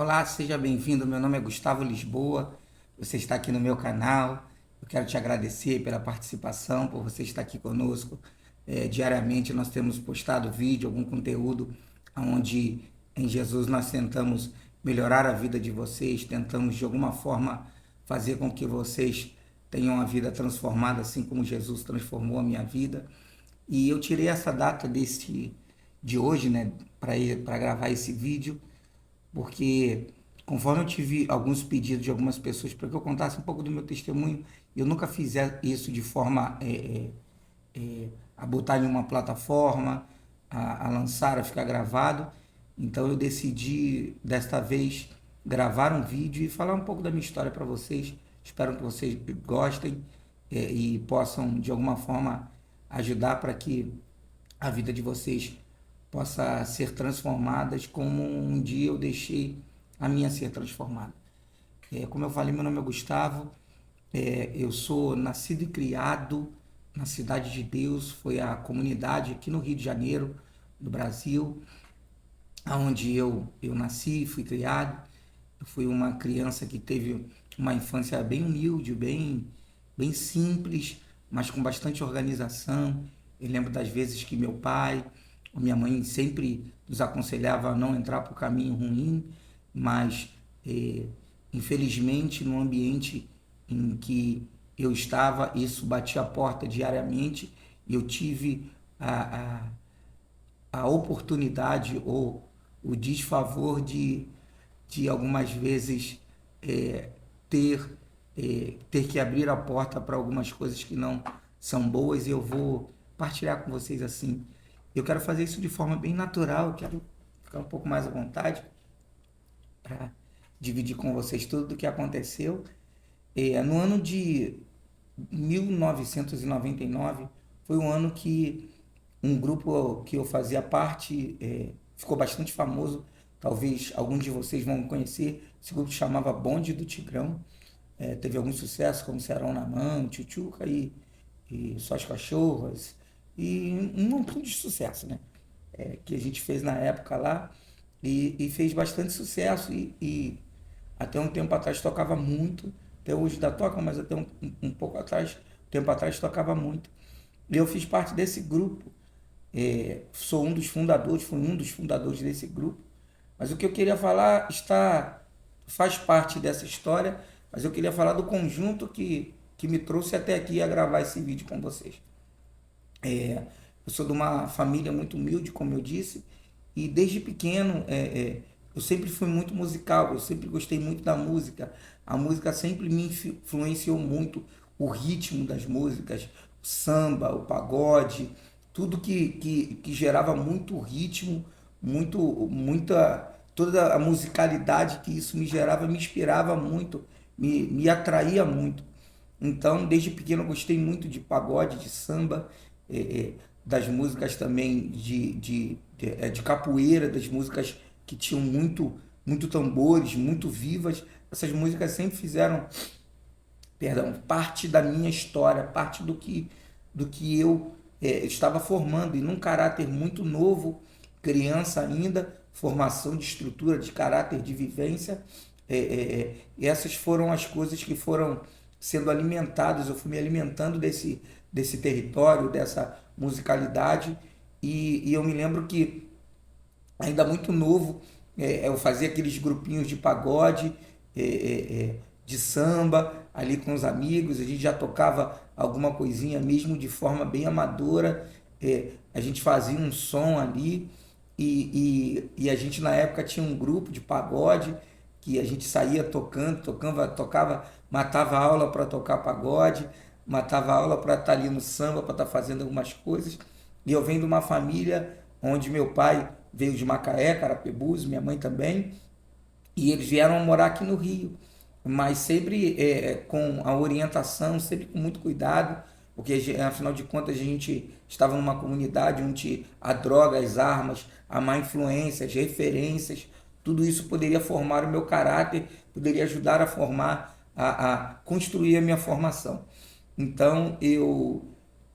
Olá, seja bem-vindo. Meu nome é Gustavo Lisboa. Você está aqui no meu canal. Eu quero te agradecer pela participação, por você estar aqui conosco. Diariamente nós temos postado vídeo, algum conteúdo, onde em Jesus nós tentamos melhorar a vida de vocês, tentamos de alguma forma fazer com que vocês tenham a vida transformada, assim como Jesus transformou a minha vida. E eu tirei essa data de hoje, né, para gravar esse vídeo porque conforme eu tive alguns pedidos de algumas pessoas para que eu contasse um pouco do meu testemunho, eu nunca fiz isso de forma a botar em uma plataforma, a lançar, a ficar gravado. Então eu decidi desta vez gravar um vídeo e falar um pouco da minha história para vocês. Espero que vocês gostem e possam de alguma forma ajudar para que a vida de vocês possa ser transformada como um dia eu deixei a minha ser transformada. Como eu falei, meu nome é Gustavo, eu sou nascido e criado na Cidade de Deus, foi a comunidade aqui no Rio de Janeiro, do Brasil, onde eu nasci, fui criado. Eu fui uma criança que teve uma infância bem humilde, bem simples, mas com bastante organização. Eu lembro das vezes que meu pai ou minha mãe sempre nos aconselhava a não entrar por caminho ruim, mas eh, infelizmente no ambiente em que eu estava, isso batia a porta diariamente e eu tive a oportunidade ou o desfavor de algumas vezes é, ter, ter que abrir a porta para algumas coisas que não são boas, e eu vou partilhar com vocês assim. Eu quero fazer isso de forma bem natural, eu quero ficar um pouco mais à vontade para dividir com vocês tudo o que aconteceu. No ano de 1999 foi um ano que um grupo que eu fazia parte ficou bastante famoso. Talvez alguns de vocês vão conhecer. Esse grupo chamava Bonde do Tigrão. Teve alguns sucessos como Serão na Mão, Tchutchuca e Só as Cachorras. E um montão de sucesso, né? Que a gente fez na época lá. E fez bastante sucesso. E até um tempo atrás tocava muito. Até hoje ainda toca, mas até um pouco atrás, tempo atrás tocava muito. E eu fiz parte desse grupo. Sou um dos fundadores, fui um dos fundadores desse grupo. Mas o que eu queria falar faz parte dessa história, mas eu queria falar do conjunto que me trouxe até aqui a gravar esse vídeo com vocês. Eu sou de uma família muito humilde, como eu disse, e desde pequeno eu sempre fui muito musical, eu sempre gostei muito da música. A música sempre me influenciou muito, o ritmo das músicas, o samba, o pagode, tudo que gerava muito ritmo, toda a musicalidade que isso me gerava, me inspirava muito, me atraía muito. Então, desde pequeno eu gostei muito de pagode, de samba, das músicas também de capoeira, das músicas que tinham muito tambores, muito vivas. Essas músicas sempre fizeram, perdão, parte da minha história, parte do que eu estava formando, e num caráter muito novo, criança ainda, formação de estrutura, de caráter, de vivência. E essas foram as coisas que foram sendo alimentadas. Eu fui me alimentando desse território, dessa musicalidade, e eu me lembro que ainda muito novo, eu fazia aqueles grupinhos de pagode, de samba, ali com os amigos. A gente já tocava alguma coisinha mesmo de forma bem amadora. A gente fazia um som ali, e a gente na época tinha um grupo de pagode que a gente saía tocava, matava aula para tocar pagode, matava aula para estar ali no samba, para estar fazendo algumas coisas. E eu venho de uma família onde meu pai veio de Macaé, Carapebus, minha mãe também, e eles vieram morar aqui no Rio, mas sempre com a orientação, sempre com muito cuidado, porque afinal de contas a gente estava numa comunidade onde a droga, as armas, a má influência, as referências, tudo isso poderia formar o meu caráter, poderia ajudar a formar, a construir a minha formação. Então eu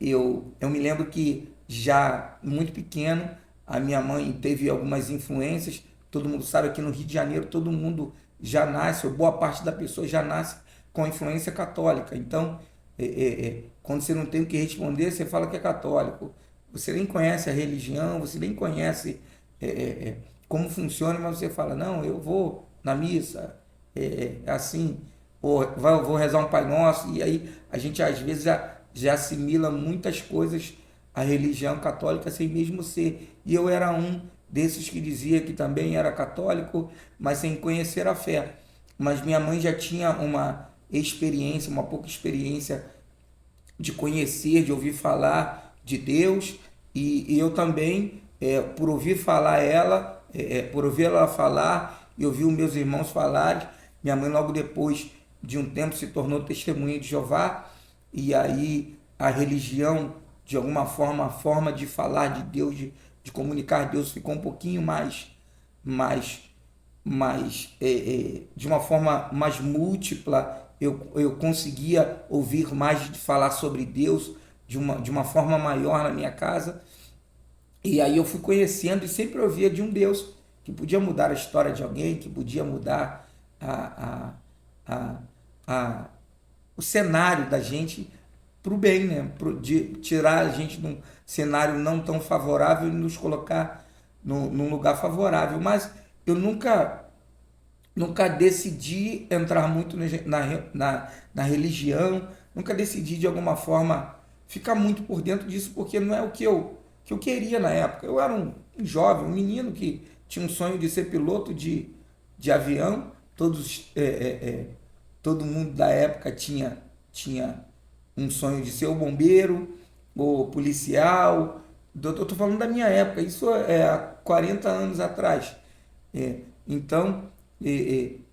me lembro que já muito pequeno a minha mãe teve algumas influências, todo mundo sabe, aqui no Rio de Janeiro, todo mundo já nasce, ou boa parte da pessoa já nasce com influência católica. Então, quando você não tem o que responder, você fala que é católico. Você nem conhece a religião, você nem conhece é, é, é, como funciona, mas você fala, não, eu vou na missa, assim, ou vou rezar um Pai Nosso, e aí a gente às vezes já assimila muitas coisas à religião católica sem mesmo ser. E eu era um desses que dizia que também era católico, mas sem conhecer a fé. Mas minha mãe já tinha uma experiência, uma pouca experiência de conhecer, de ouvir falar de Deus, e eu também, por ouvir falar ela, por ouvir ela falar e ouvir os meus irmãos falarem, minha mãe logo depois de um tempo se tornou testemunha de Jeová, e aí a religião, de alguma forma, a forma de falar de Deus, de comunicar Deus ficou um pouquinho mais de uma forma mais múltipla, eu conseguia ouvir mais de falar sobre Deus de uma forma maior na minha casa. E aí eu fui conhecendo e sempre ouvia de um Deus que podia mudar a história de alguém, que podia mudar a, a, a, o cenário da gente para o bem, né? De tirar a gente de um cenário não tão favorável e nos colocar num lugar favorável. Mas eu nunca decidi entrar muito na religião, nunca decidi de alguma forma ficar muito por dentro disso, porque não é o que eu queria na época. Eu era um jovem, um menino que tinha um sonho de ser piloto de avião, todo mundo da época tinha um sonho de ser o bombeiro, o policial. Eu estou falando da minha época, isso é há 40 anos atrás. Então,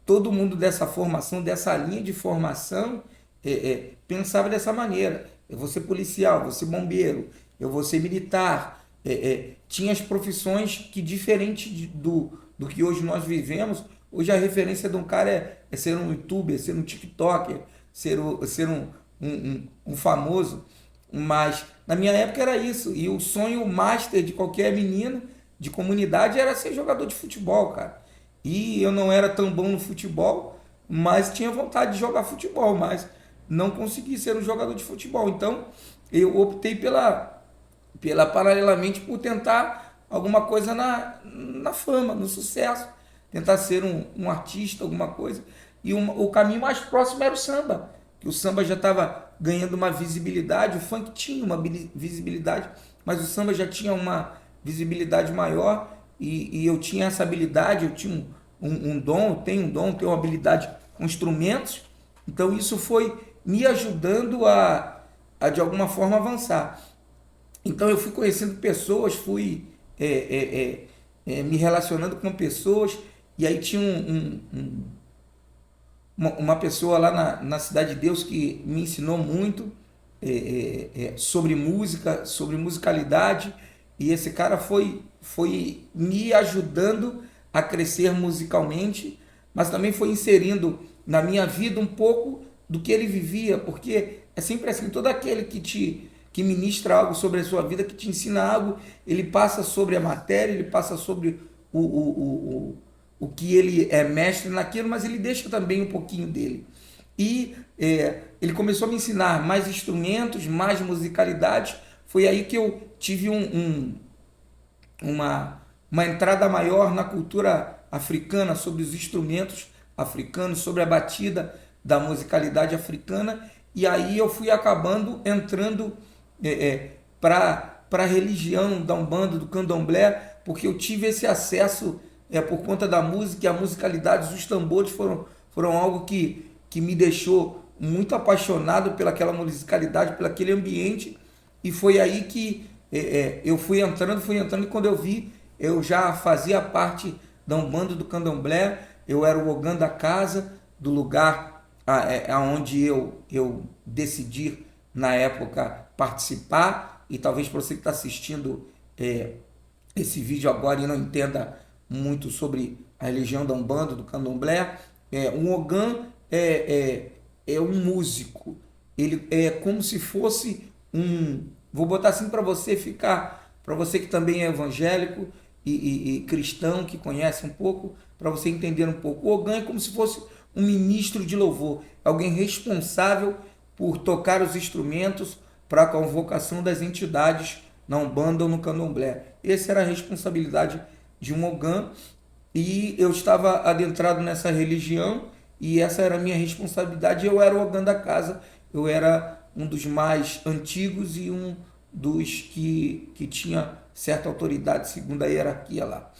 todo mundo dessa formação, dessa linha de formação, pensava dessa maneira. Eu vou ser policial, vou ser bombeiro, eu vou ser militar. Tinha as profissões que, diferente do que hoje nós vivemos, hoje a referência de um cara é ser um youtuber, ser um tiktoker, ser um famoso. Mas na minha época era isso. E o sonho master de qualquer menino de comunidade era ser jogador de futebol, cara. E eu não era tão bom no futebol, mas tinha vontade de jogar futebol, mas não consegui ser um jogador de futebol. Então eu optei paralelamente por tentar alguma coisa na fama, no sucesso, tentar ser um artista, alguma coisa. E o caminho mais próximo era o samba, que o samba já estava ganhando uma visibilidade, o funk tinha uma visibilidade, mas o samba já tinha uma visibilidade maior, e eu tinha essa habilidade, eu tinha um dom, tenho uma habilidade com instrumentos, então isso foi me ajudando a de alguma forma avançar. Então eu fui conhecendo pessoas, fui me relacionando com pessoas, e aí tinha uma pessoa lá na Cidade de Deus que me ensinou muito sobre música, sobre musicalidade, e esse cara foi me ajudando a crescer musicalmente, mas também foi inserindo na minha vida um pouco do que ele vivia, porque é sempre assim, todo aquele que ministra algo sobre a sua vida, que te ensina algo, ele passa sobre a matéria, ele passa sobre o que ele é mestre naquilo, mas ele deixa também um pouquinho dele. E ele começou a me ensinar mais instrumentos, mais musicalidade. Foi aí que eu tive uma entrada maior na cultura africana, sobre os instrumentos africanos, sobre a batida da musicalidade africana. E aí eu fui acabando entrando para a religião da Umbanda, do Candomblé, porque eu tive esse acesso por conta da música, e a musicalidade, os tambores foram algo que me deixou muito apaixonado pelaquela musicalidade, pelaquele ambiente, e foi aí que eu fui entrando, e quando eu vi, eu já fazia parte da Umbanda, do Candomblé, eu era o Ogã da casa, do lugar aonde eu decidi, na época, participar. E talvez para você que está assistindo esse vídeo agora e não entenda muito sobre a religião da Umbanda, do Candomblé, um Ogã é um músico. Ele é como se fosse vou botar assim para você ficar, para você que também é evangélico, e cristão que conhece um pouco, para você entender um pouco. O ogã é como se fosse um ministro de louvor, alguém responsável por tocar os instrumentos para a convocação das entidades na Umbanda ou no Candomblé. Essa era a responsabilidade de um ogã e eu estava adentrado nessa religião e essa era a minha responsabilidade. Eu era o ogã da casa, eu era um dos mais antigos e um dos que tinha certa autoridade segundo a hierarquia lá.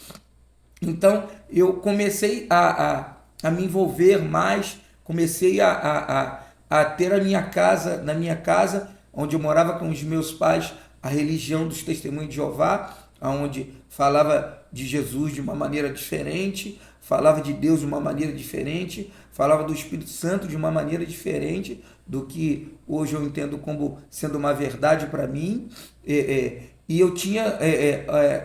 Então eu comecei a me envolver mais, comecei a ter a minha casa, na minha casa, onde eu morava com os meus pais, a religião dos Testemunhos de Jeová, onde falava de Jesus de uma maneira diferente, falava de Deus de uma maneira diferente, falava do Espírito Santo de uma maneira diferente do que hoje eu entendo como sendo uma verdade para mim. E eu tinha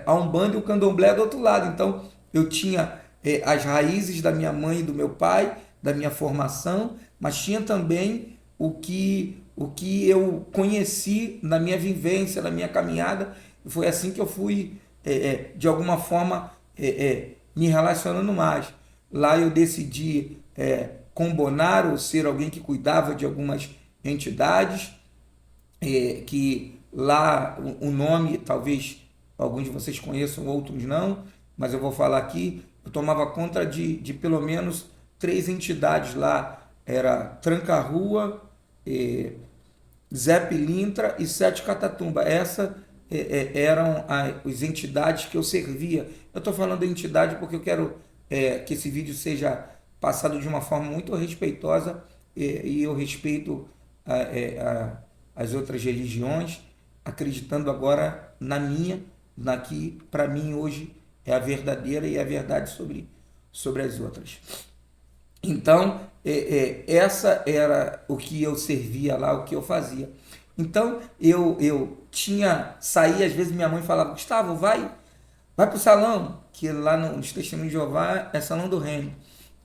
a Umbanda e o Candomblé do outro lado. Então eu tinha as raízes da minha mãe e do meu pai, da minha formação, mas tinha também o que eu conheci na minha vivência, na minha caminhada. E foi assim que eu fui, de alguma forma, me relacionando mais. Lá eu decidi combonar ou ser alguém que cuidava de algumas entidades, que lá o nome, talvez alguns de vocês conheçam, outros não, mas eu vou falar aqui. Eu tomava conta de pelo menos 3 entidades lá. Era Tranca-Rua, Zé Pilintra e Sete Catatumba. Essas eram as entidades que eu servia. Eu estou falando de entidade porque eu quero que esse vídeo seja passado de uma forma muito respeitosa, e eu respeito as outras religiões, acreditando agora na minha, na que para mim hoje é a verdadeira e a verdade sobre as outras. Então, essa era o que eu servia lá, o que eu fazia. Então, eu saía, às vezes minha mãe falava, Gustavo, vai para o salão, que lá nos Testemunhos de Jeová é salão do reino.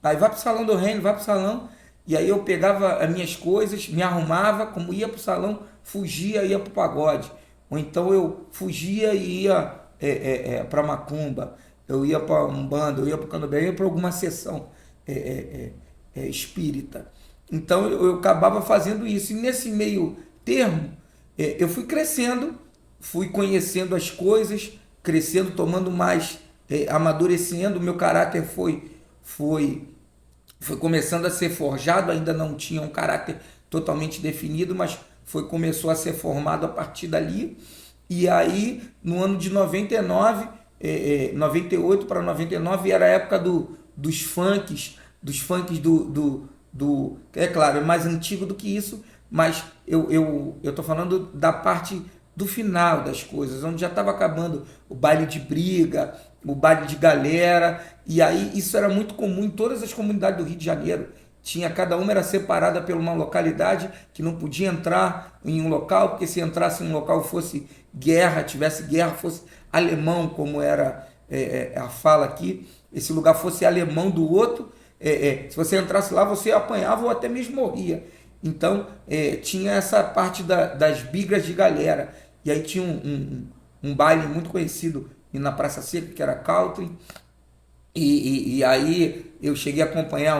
Aí vai para o salão do reino, vai para o salão, e aí eu pegava as minhas coisas, me arrumava, como ia para o salão, fugia, ia para o pagode. Ou então eu fugia e ia para Macumba, eu ia para Umbanda, eu ia para o Candomblé, eu ia para alguma sessão espírita. Então eu acabava fazendo isso. E nesse meio termo, eu fui crescendo, fui conhecendo as coisas, crescendo, tomando mais, amadurecendo. O meu caráter foi começando a ser forjado, ainda não tinha um caráter totalmente definido, mas começou a ser formado a partir dali. E aí, no ano de 99, 98 para 99, era a época dos funks, é claro, é mais antigo do que isso, mas eu tô falando da parte do final das coisas, onde já estava acabando o baile de briga, o baile de galera, e aí isso era muito comum em todas as comunidades do Rio de Janeiro. Cada uma era separada por uma localidade, que não podia entrar em um local, porque se entrasse em um local fosse guerra, tivesse guerra, fosse alemão, como era a fala aqui, esse lugar fosse alemão do outro, se você entrasse lá, você apanhava ou até mesmo morria. Então, tinha essa parte das bigas de galera. E aí tinha um baile muito conhecido na Praça Seca, que era country. E aí eu cheguei a acompanhar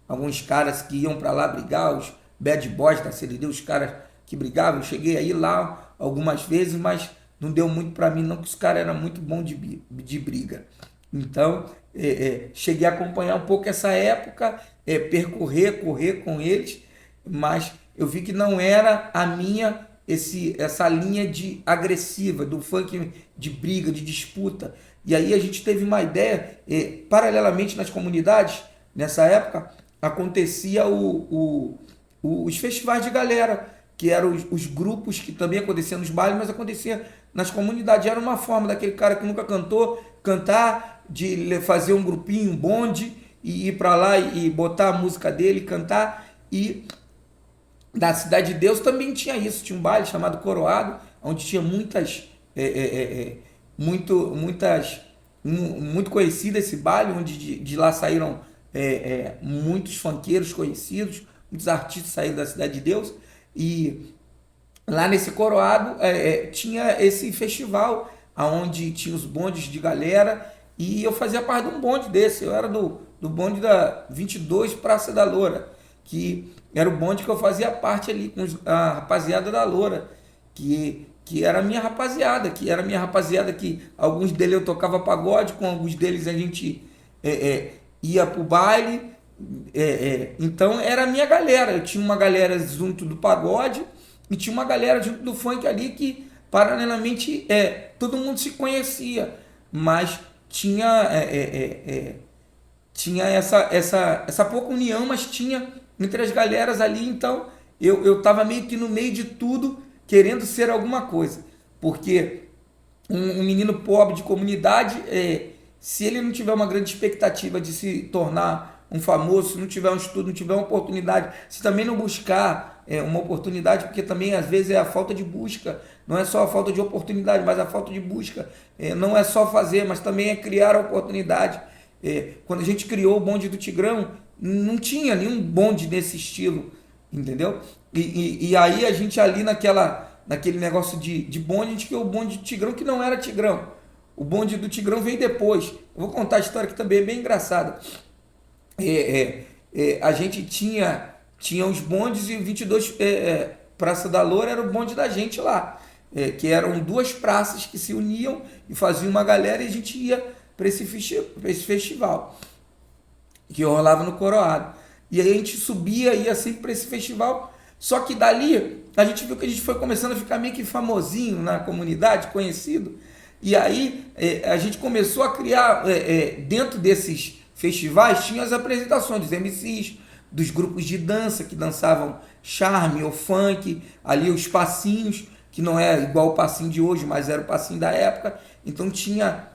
alguns caras que iam para lá brigar, os bad boys da CLD, os caras que brigavam. Eu cheguei aí lá algumas vezes, mas não deu muito para mim não, que os caras eram muito bons de briga. Então, cheguei a acompanhar um pouco essa época, correr com eles, mas eu vi que não era a minha, essa linha de agressiva, do funk de briga, de disputa. E aí a gente teve uma ideia, paralelamente nas comunidades, nessa época, acontecia os festivais de galera, que eram os grupos que também aconteciam nos bailes, mas acontecia nas comunidades. Era uma forma daquele cara que nunca cantou, cantar, de fazer um grupinho, um bonde, e ir para lá e botar a música dele, cantar. E na Cidade de Deus também tinha isso, tinha um baile chamado Coroado, onde tinha muito conhecido esse baile, onde de lá saíram muitos funkeiros conhecidos, muitos artistas saíram da Cidade de Deus. E lá nesse Coroado tinha esse festival aonde tinha os bondes de galera, e eu fazia parte de um bonde desse. Eu era do bonde da 22 Praça da Loura, que era o bonde que eu fazia parte ali com a rapaziada da Loura, que era a minha rapaziada, que alguns deles eu tocava pagode, com alguns deles a gente ia pro baile. Então era a minha galera. Eu tinha uma galera junto do pagode e tinha uma galera junto do funk ali que paralelamente todo mundo se conhecia, mas tinha essa pouca união, mas tinha entre as galeras ali. Então eu tava meio que no meio de tudo, querendo ser alguma coisa, porque um menino pobre de comunidade, se ele não tiver uma grande expectativa de se tornar um famoso, se não tiver um estudo, não tiver uma oportunidade, se também não buscar uma oportunidade, porque também às vezes é a falta de busca, não é só a falta de oportunidade, mas a falta de busca, não é só fazer, mas também é criar a oportunidade. Quando a gente criou o bonde do Tigrão, não tinha nenhum bonde nesse estilo, entendeu? E aí a gente ali naquele negócio de bonde, a gente criou o bonde do Tigrão, que não era Tigrão. O bonde do Tigrão veio depois. Eu vou contar a história que também é bem engraçada. A gente tinha os bondes, e o 22 Praça da Loura era o bonde da gente lá. Que eram duas praças que se uniam e faziam uma galera, e a gente ia para esse festival que rolava no Coroado. E aí a gente subia, ia sempre para esse festival. Só que dali a gente viu que a gente foi começando a ficar meio que famosinho na comunidade, conhecido. E aí a gente começou a criar, dentro desses festivais, tinha as apresentações dos MCs, dos grupos de dança que dançavam charme ou funk, ali os passinhos, que não é igual o passinho de hoje, mas era o passinho da época. Então tinha,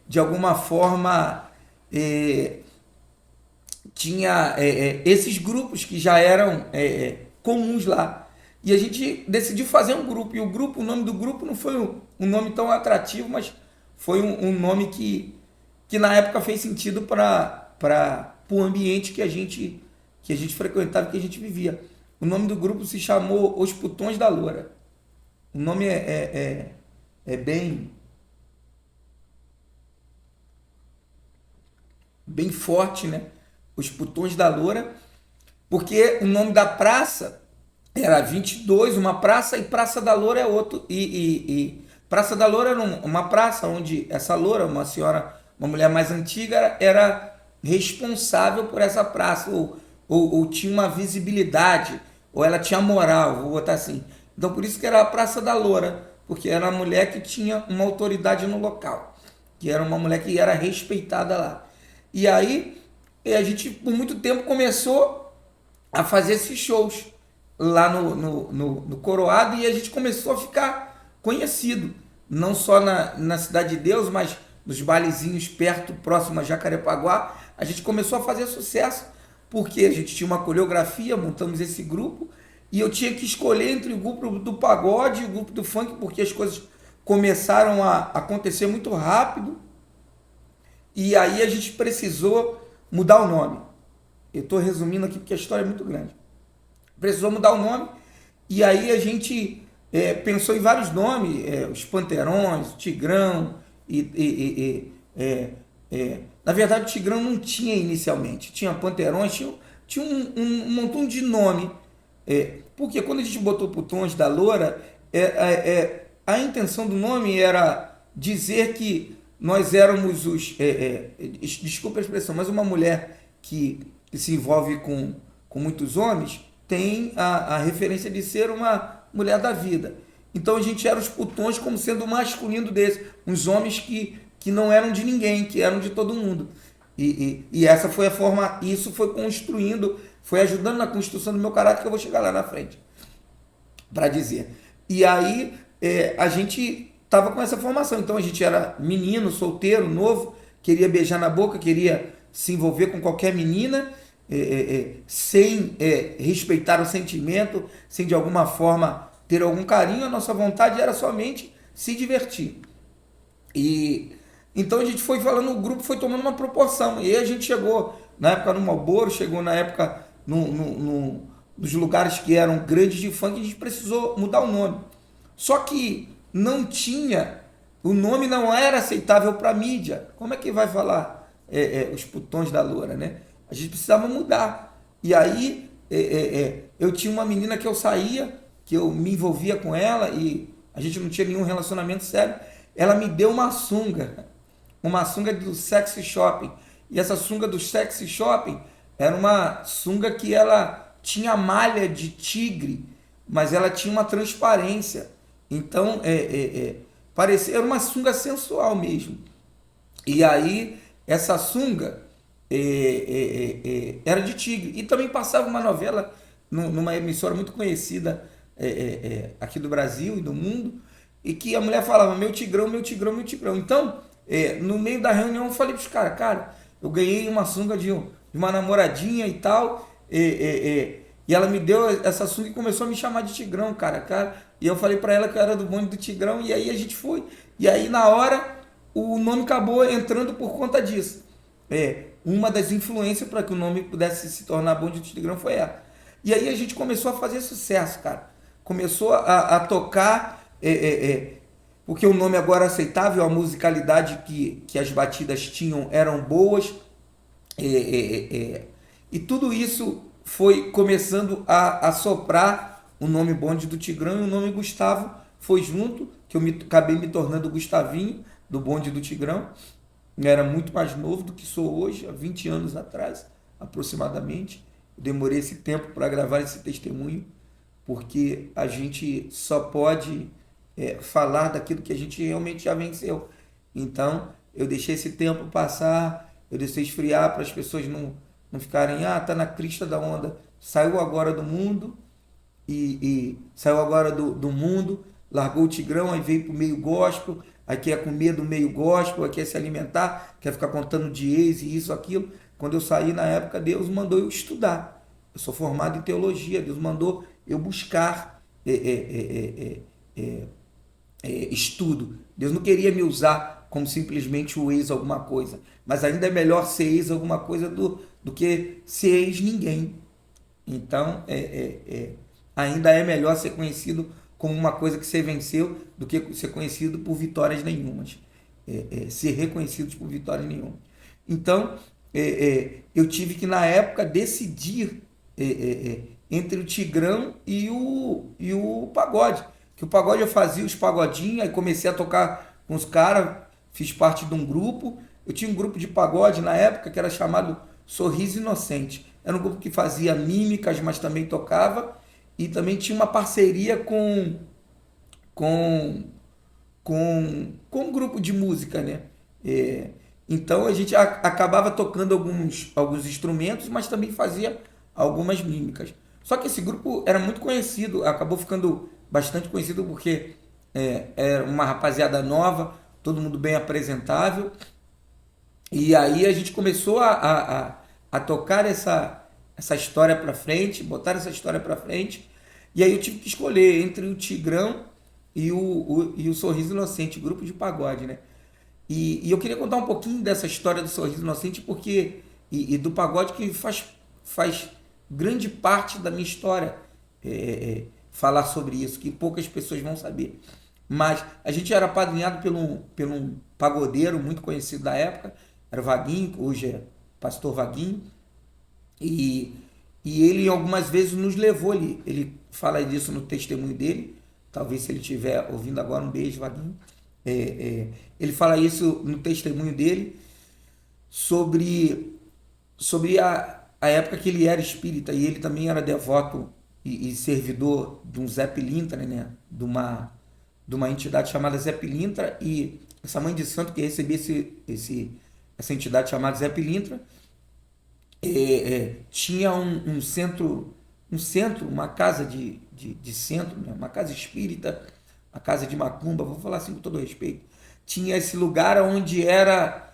de alguma forma, tinha esses grupos que já eram comuns lá. E a gente decidiu fazer um grupo. E o nome do grupo não foi um nome tão atrativo, mas foi um nome que na época fez sentido para o ambiente que a gente frequentava, que a gente vivia. O nome do grupo se chamou Os Putões da Loura. O nome é bem forte, né? Os Putões da Loura, porque o nome da praça era 22, uma praça, e Praça da Loura é outro. E Praça da Loura era uma praça onde essa loura, uma senhora, uma mulher mais antiga, era responsável por essa praça, ou tinha uma visibilidade, ou ela tinha moral, vou botar assim. Então por isso que era a Praça da Loura, porque era uma mulher que tinha uma autoridade no local, que era uma mulher que era respeitada lá. E aí a gente por muito tempo começou a fazer esses shows lá no Coroado, e a gente começou a ficar conhecido, não só na Cidade de Deus, mas nos bailezinhos próximo a Jacarepaguá. A gente começou a fazer sucesso, porque a gente tinha uma coreografia, montamos esse grupo, e eu tinha que escolher entre o grupo do pagode e o grupo do funk, porque as coisas começaram a acontecer muito rápido, e aí a gente precisou mudar o nome. Eu estou resumindo aqui porque a história é muito grande. Precisou mudar o nome, e aí a gente pensou em vários nomes, os Panterões, o Tigrão, na verdade o Tigrão não tinha inicialmente, tinha Panterões, tinha um montão de nome, porque quando a gente botou Putões da Loura, a intenção do nome era dizer que nós éramos desculpa a expressão, mas uma mulher que se envolve com muitos homens, tem a referência de ser uma mulher da vida. Então a gente era os putões como sendo o masculino desse, uns homens que não eram de ninguém, que eram de todo mundo. E essa foi a forma, isso foi construindo, foi ajudando na construção do meu caráter, que eu vou chegar lá na frente para dizer. E aí a gente estava com essa formação. Então a gente era menino, solteiro, novo, queria beijar na boca, queria se envolver com qualquer menina, sem respeitar o sentimento, sem de alguma forma ter algum carinho. A nossa vontade era somente se divertir. E então a gente foi falando, o grupo foi tomando uma proporção, e aí a gente chegou na época no Marlboro, chegou na época nos lugares que eram grandes de funk, a gente precisou mudar o nome. Só que não tinha o nome não era aceitável para a mídia. Como é que vai falar os putões da loura, né? A gente precisava mudar. E aí eu tinha uma menina que eu saía, que eu me envolvia com ela e a gente não tinha nenhum relacionamento sério. Ela me deu uma sunga do sexy shopping. E essa sunga do sexy shopping era uma sunga que ela tinha malha de tigre, mas ela tinha uma transparência. Então, parecia, era uma sunga sensual mesmo. E aí, essa sunga era de tigre. E também passava uma novela numa emissora muito conhecida aqui do Brasil e do mundo, e que a mulher falava, meu tigrão, meu tigrão, meu tigrão. Então, no meio da reunião, eu falei para os caras, cara, eu ganhei uma sunga de uma namoradinha e tal, e ela me deu essa sunga e começou a me chamar de tigrão, cara. E eu falei para ela que eu era do bonde do tigrão, e aí a gente foi. E aí, na hora, o nome acabou entrando por conta disso. Uma das influências para que o nome pudesse se tornar bonde do tigrão foi ela. E aí a gente começou a fazer sucesso, cara. Começou a tocar, porque o nome agora é aceitável, a musicalidade que as batidas tinham eram boas, e tudo isso foi começando a soprar o nome Bonde do Tigrão, e o nome Gustavo foi junto, que acabei me tornando Gustavinho, do Bonde do Tigrão. Eu era muito mais novo do que sou hoje, há 20 anos atrás, aproximadamente. Eu demorei esse tempo para gravar esse testemunho, porque a gente só pode falar daquilo que a gente realmente já venceu. Então, eu deixei esse tempo passar, eu deixei esfriar para as pessoas não ficarem, tá na crista da onda, saiu agora do mundo, e saiu agora do mundo, largou o Tigrão, aí veio para o meio gospel, aí quer comer do meio gospel, aí quer se alimentar, quer ficar contando de ex e isso, aquilo. Quando eu saí na época, Deus mandou eu estudar. Eu sou formado em teologia, Deus mandou eu buscar estudo. Deus não queria me usar como simplesmente o ex alguma coisa, mas ainda é melhor ser ex alguma coisa do que ser ex ninguém. Então, ainda é melhor ser conhecido como uma coisa que você venceu do que ser conhecido por vitórias nenhumas. Ser reconhecido por vitórias nenhumas. Então, eu tive que, na época, decidir entre o Tigrão e o pagode. Que o pagode eu fazia os pagodinhos, aí comecei a tocar com os caras, fiz parte de um grupo. Eu tinha um grupo de pagode na época que era chamado Sorriso Inocente. Era um grupo que fazia mímicas, mas também tocava. E também tinha uma parceria com, com um grupo de música, né? Então a gente acabava tocando alguns instrumentos, mas também fazia algumas mímicas. Só que esse grupo era muito conhecido, acabou ficando bastante conhecido porque era uma rapaziada nova, todo mundo bem apresentável. E aí a gente começou a tocar essa história para frente, botar essa história para frente. E aí eu tive que escolher entre o Tigrão e o Sorriso Inocente, grupo de pagode, né? E eu queria contar um pouquinho dessa história do Sorriso Inocente porque e do pagode que faz grande parte da minha história, falar sobre isso, que poucas pessoas vão saber. Mas a gente era apadrinhado por um pagodeiro muito conhecido da época, era o Vaguinho, hoje é Pastor Vaguinho, e ele algumas vezes nos levou ali. Ele fala disso no testemunho dele, talvez se ele estiver ouvindo agora, um beijo, Vaguinho. Ele fala isso no testemunho dele sobre a época que ele era espírita, e ele também era devoto e servidor de um Zé Pilintra, né? De uma entidade chamada Zé Pilintra, e essa mãe de santo que recebia essa entidade chamada Zé Pilintra tinha um centro, uma casa de centro, né? Uma casa espírita, uma casa de macumba, vou falar assim com todo respeito. Tinha esse lugar onde era,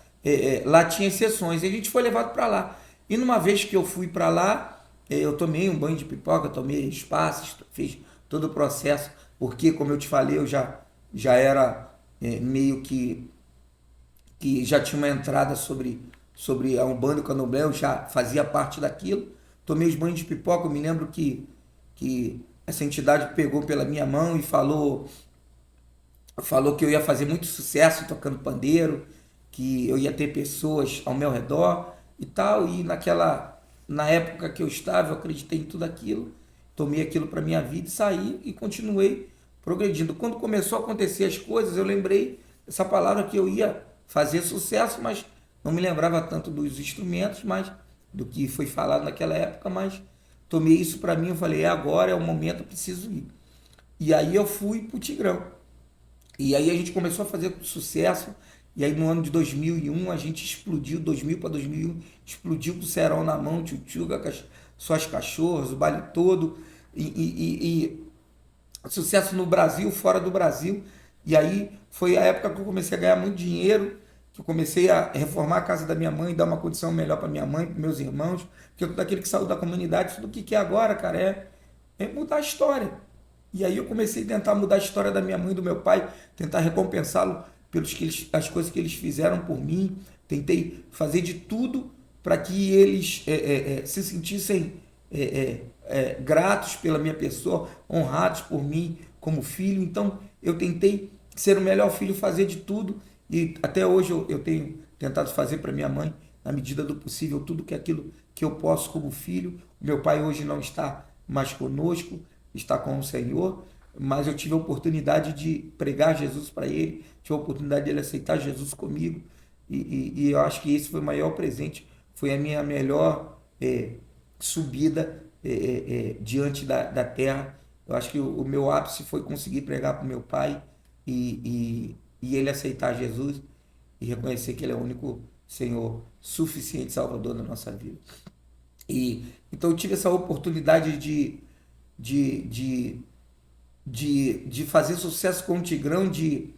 lá tinha as sessões, e a gente foi levado para lá. E numa vez que eu fui para lá, eu tomei um banho de pipoca, tomei espaços, fiz todo o processo, porque, como eu te falei, eu já era meio que já tinha uma entrada sobre a Umbanda e o Candomblé, eu já fazia parte daquilo. Tomei os banhos de pipoca, eu me lembro que essa entidade pegou pela minha mão e falou: falou que eu ia fazer muito sucesso tocando pandeiro, que eu ia ter pessoas ao meu redor e tal. E na época que eu estava, eu acreditei em tudo aquilo, tomei aquilo para minha vida e saí e continuei progredindo. Quando começou a acontecer as coisas, eu lembrei essa palavra que eu ia fazer sucesso, mas não me lembrava tanto dos instrumentos, mas do que foi falado naquela época, mas tomei isso para mim, eu falei, é agora, é o momento, eu preciso ir. E aí eu fui pro Tigrão. E aí a gente começou a fazer sucesso. E aí no ano de 2001 a gente explodiu, 2000 para 2001, explodiu com o Cerol na mão, Tchutchuga, suas cachorras, o baile todo. Sucesso no Brasil, fora do Brasil. E aí foi a época que eu comecei a ganhar muito dinheiro, que eu comecei a reformar a casa da minha mãe, dar uma condição melhor para minha mãe, para meus irmãos, porque eu tô daquele que saiu da comunidade, tudo o que quer agora, cara, é mudar a história. E aí eu comecei a tentar mudar a história da minha mãe e do meu pai, tentar recompensá-lo pelos as coisas que eles fizeram por mim. Tentei fazer de tudo para que eles se sentissem gratos pela minha pessoa, honrados por mim como filho. Então eu tentei ser o melhor filho, fazer de tudo. E até hoje eu tenho tentado fazer para minha mãe, na medida do possível, tudo que aquilo que eu posso como filho. Meu pai hoje não está mais conosco, está com o Senhor, mas eu tive a oportunidade de pregar Jesus para ele, tive a oportunidade de ele aceitar Jesus comigo, e eu acho que esse foi o maior presente, foi a minha melhor subida diante da terra. Eu acho que o meu ápice foi conseguir pregar para o meu pai e ele aceitar Jesus e reconhecer que ele é o único Senhor suficiente Salvador da nossa vida. Então eu tive essa oportunidade de, de, de fazer sucesso com o Tigrão, de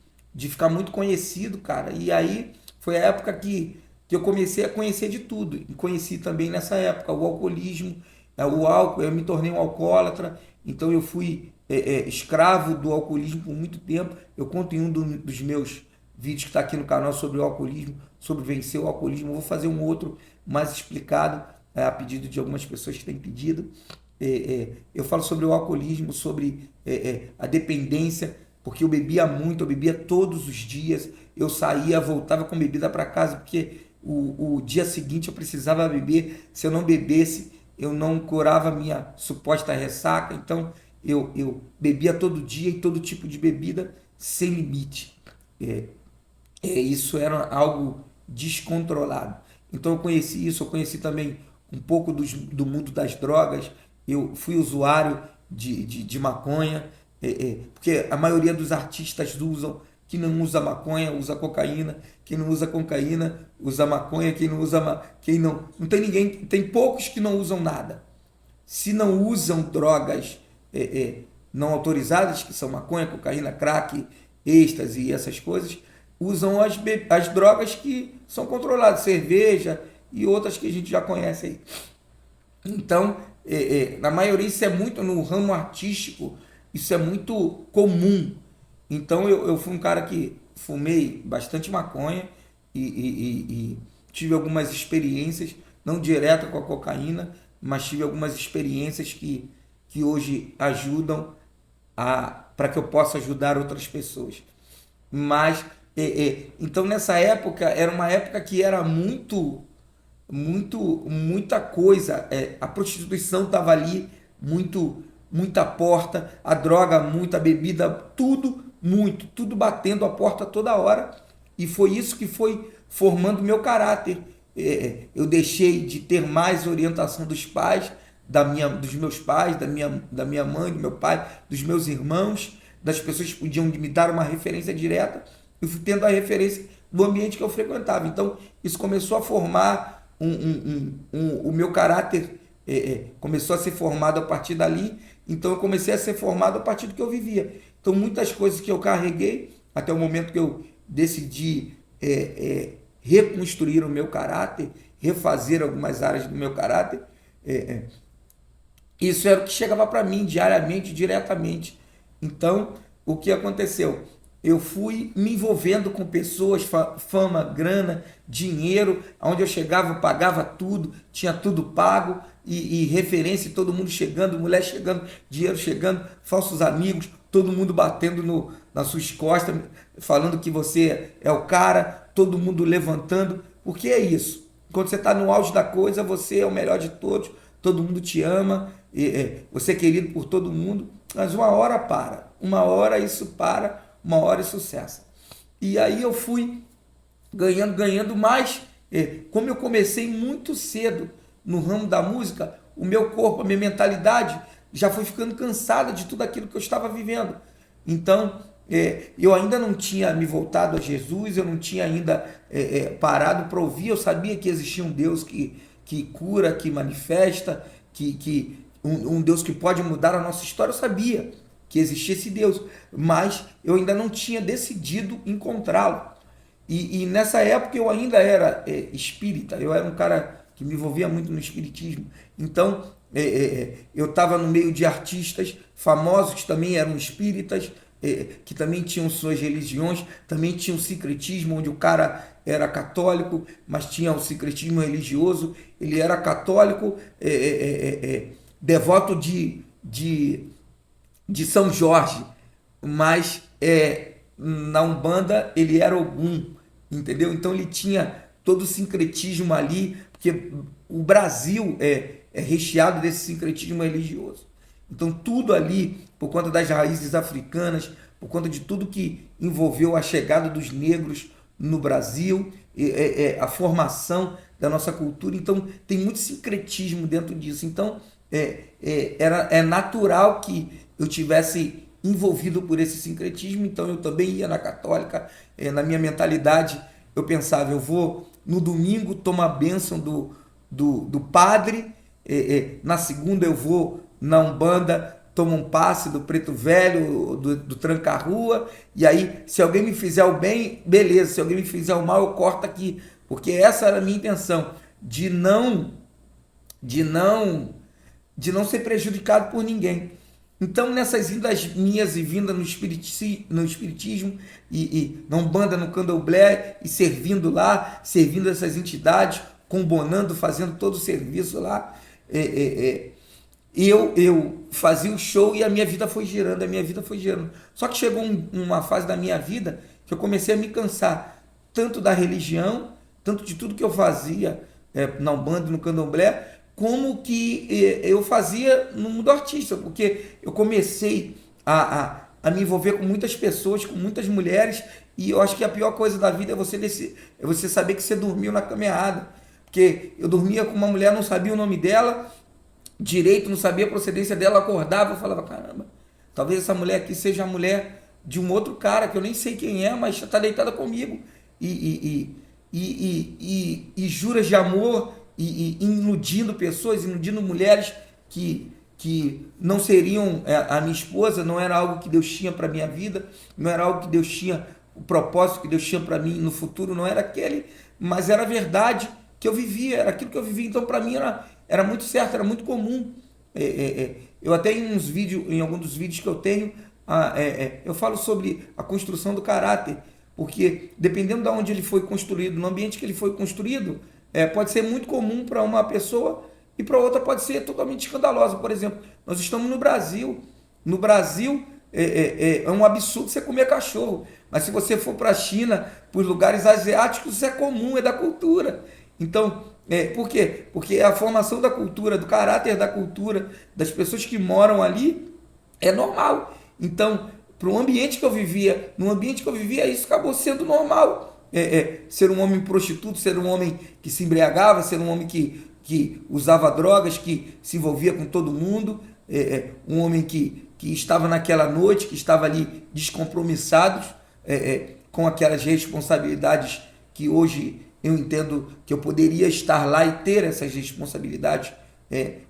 ficar muito conhecido, cara. E aí foi a época que eu comecei a conhecer de tudo. E conheci também nessa época o alcoolismo, o álcool, eu me tornei um alcoólatra, então eu fui escravo do alcoolismo por muito tempo. Eu conto em um dos meus vídeos que está aqui no canal sobre o alcoolismo, sobre vencer o alcoolismo. Eu vou fazer um outro mais explicado, a pedido de algumas pessoas que têm pedido. Eu falo sobre o alcoolismo, sobre a dependência, porque eu bebia muito, eu bebia todos os dias, eu saía, voltava com bebida para casa, porque o dia seguinte eu precisava beber, se eu não bebesse, eu não curava minha suposta ressaca, então eu bebia todo dia e todo tipo de bebida sem limite. É, isso era algo descontrolado. Então eu conheci isso, eu conheci também um pouco do mundo das drogas. Eu fui usuário de maconha, porque a maioria dos artistas usam, quem não usa maconha usa cocaína, quem não usa cocaína usa maconha, quem não usa quem não tem ninguém, tem poucos que não usam nada. Se não usam drogas não autorizadas, que são maconha, cocaína, crack, êxtase e essas coisas, usam as drogas que são controladas, cerveja e outras que a gente já conhece aí. Então, na maioria isso é muito no ramo artístico, isso é muito comum. Então eu fui um cara que fumei bastante maconha e tive algumas experiências, não direta com a cocaína, mas tive algumas experiências que hoje ajudam para que eu possa ajudar outras pessoas. Mas, então nessa época, era uma época que era muita coisa. A prostituição estava ali, muita porta, a droga, muita bebida, tudo batendo a porta toda hora. E foi isso que foi formando meu caráter. Eu deixei de ter mais orientação dos pais, dos meus pais, da minha mãe, do meu pai, dos meus irmãos, das pessoas que podiam me dar uma referência direta. Eu fui tendo a referência do ambiente que eu frequentava. Então, isso começou a formar o meu caráter, começou a ser formado a partir dali. Então, eu comecei a ser formado a partir do que eu vivia. Então, muitas coisas que eu carreguei, até o momento que eu decidi reconstruir o meu caráter, refazer algumas áreas do meu caráter, isso era o que chegava para mim diariamente, diretamente. Então, o que aconteceu? Eu fui me envolvendo com pessoas, fama, grana, dinheiro, onde eu chegava, eu pagava tudo, tinha tudo pago, e referência, todo mundo chegando, mulher chegando, dinheiro chegando, falsos amigos, todo mundo batendo nas suas costas, falando que você é o cara, todo mundo levantando, porque é isso. Quando você está no auge da coisa, você é o melhor de todos, todo mundo te ama, você é querido por todo mundo, mas uma hora para, uma hora isso para, uma hora isso cessa. E aí eu fui ganhando mais. Como eu comecei muito cedo no ramo da música, o meu corpo, a minha mentalidade já foi ficando cansada de tudo aquilo que eu estava vivendo. Então, eu ainda não tinha me voltado a Jesus, eu não tinha ainda parado para ouvir, eu sabia que existia um Deus que cura, que manifesta, um Deus que pode mudar a nossa história, eu sabia que existia esse Deus, mas eu ainda não tinha decidido encontrá-lo. E nessa época eu ainda era espírita, eu era um cara que me envolvia muito no espiritismo. Então eu estava no meio de artistas famosos que também eram espíritas, que também tinham suas religiões, também tinha o sincretismo, onde o cara era católico, mas tinha o sincretismo religioso, ele era católico, devoto de São Jorge, mas na Umbanda ele era Ogum, entendeu? Então ele tinha todo o sincretismo ali, porque o Brasil é recheado desse sincretismo religioso. Então tudo ali, por conta das raízes africanas, por conta de tudo que envolveu a chegada dos negros no Brasil, a formação da nossa cultura, então tem muito sincretismo dentro disso. Então é natural que eu tivesse envolvido por esse sincretismo, então eu também ia na católica. Na minha mentalidade eu pensava, eu vou no domingo tomar a bênção do padre, na segunda eu vou na Umbanda, tomo um passe do preto velho, do tranca-rua, e aí se alguém me fizer o bem, beleza, se alguém me fizer o mal eu corto aqui, porque essa era a minha intenção, de não de não ser prejudicado por ninguém. Então, nessas idas minhas e vindas no espiritismo e na Umbanda, no Candomblé, e servindo lá, servindo essas entidades, combonando, fazendo todo o serviço lá, eu fazia o show e a minha vida foi girando, a minha vida foi girando. Só que chegou uma fase da minha vida que eu comecei a me cansar, tanto da religião, tanto de tudo que eu fazia na Umbanda, no Candomblé, como que eu fazia no mundo artístico, porque eu comecei a me envolver com muitas pessoas, com muitas mulheres, e eu acho que a pior coisa da vida é você saber que você dormiu na cama errada. Porque eu dormia com uma mulher, não sabia o nome dela direito, não sabia a procedência dela, eu acordava, eu falava, caramba, talvez essa mulher aqui seja a mulher de um outro cara, que eu nem sei quem é, mas está deitada comigo. E juras de amor, e iludindo pessoas, iludindo mulheres que não seriam a minha esposa, não era algo que Deus tinha para minha vida, não era algo que Deus tinha, o propósito que Deus tinha para mim no futuro, não era aquele, mas era a verdade que eu vivia, era aquilo que eu vivia. Então para mim era muito certo, era muito comum. Eu até em alguns dos vídeos que eu tenho, eu falo sobre a construção do caráter, porque dependendo de onde ele foi construído, no ambiente que ele foi construído, pode ser muito comum para uma pessoa e para outra pode ser totalmente escandalosa. Por exemplo, nós estamos no Brasil. No Brasil é um absurdo você comer cachorro, mas se você for para a China, para os lugares asiáticos, isso é comum, é da cultura. Então, por quê? Porque a formação da cultura, do caráter da cultura, das pessoas que moram ali, é normal. Então, para o ambiente que eu vivia, no ambiente que eu vivia, isso acabou sendo normal. Ser um homem prostituto, ser um homem que se embriagava, ser um homem que usava drogas, que se envolvia com todo mundo, um homem que estava naquela noite, que estava ali descompromissado, com aquelas responsabilidades que hoje eu entendo que eu poderia estar lá e ter essas responsabilidades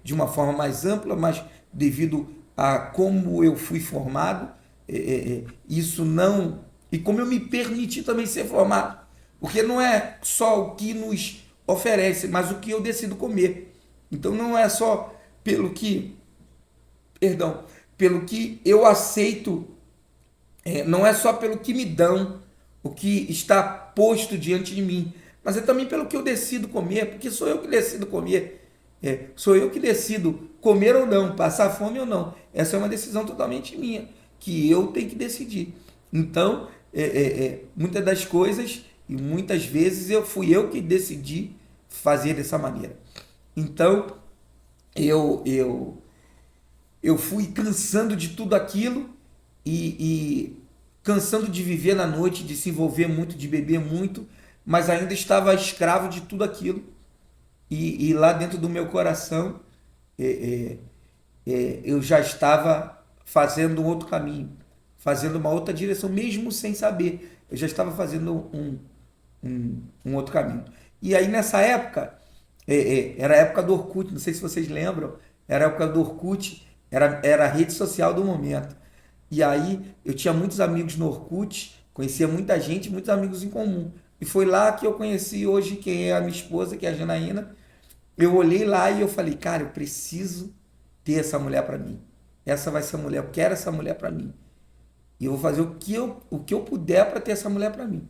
de uma forma mais ampla, mas devido a como eu fui formado, isso não... E como eu me permiti também ser formado. Porque não é só o que nos oferece, mas o que eu decido comer. Então não é só pelo que eu aceito, não é só pelo que me dão, o que está posto diante de mim, mas é também pelo que eu decido comer, porque sou eu que decido comer. Sou eu que decido comer ou não, passar fome ou não. Essa é uma decisão totalmente minha, que eu tenho que decidir. Então, muitas das coisas e muitas vezes fui eu que decidi fazer dessa maneira. Então, eu, eu, eu fui cansando de tudo aquilo e cansando de viver na noite, de se envolver muito, de beber muito, mas ainda estava escravo de tudo aquilo. E lá dentro do meu coração, é, eu já estava fazendo um outro caminho, fazendo uma outra direção, mesmo sem saber. Eu já estava fazendo um outro caminho. E aí nessa época, era a época do Orkut, não sei se vocês lembram, era a época do Orkut, era a rede social do momento. E aí eu tinha muitos amigos no Orkut, conhecia muita gente, muitos amigos em comum. E foi lá que eu conheci hoje quem é a minha esposa, que é a Janaína. Eu olhei lá e eu falei, cara, eu preciso ter essa mulher para mim. Essa vai ser a mulher, eu quero essa mulher para mim. E eu vou fazer o que eu puder para ter essa mulher para mim.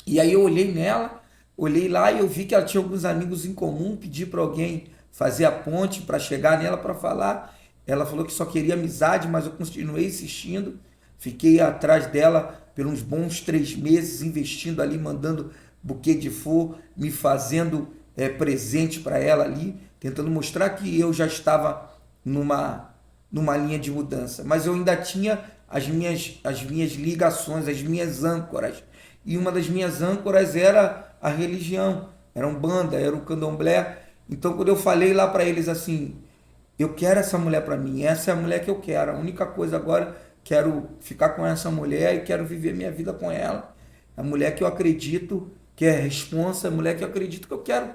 E aí eu olhei nela, olhei lá e eu vi que ela tinha alguns amigos em comum, pedi para alguém fazer a ponte para chegar nela para falar. Ela falou que só queria amizade, mas eu continuei insistindo. Fiquei atrás dela por uns bons 3 meses, investindo ali, mandando buquê de flor, me fazendo presente para ela ali, tentando mostrar que eu já estava numa linha de mudança. Mas eu ainda tinha as minhas ligações, as minhas âncoras. E uma das minhas âncoras era a religião, era a Umbanda, era o Candomblé. Então, quando eu falei lá para eles assim, eu quero essa mulher para mim, essa é a mulher que eu quero. A única coisa agora, quero ficar com essa mulher e quero viver minha vida com ela. A mulher que eu acredito que é responsa, a mulher que eu acredito que eu quero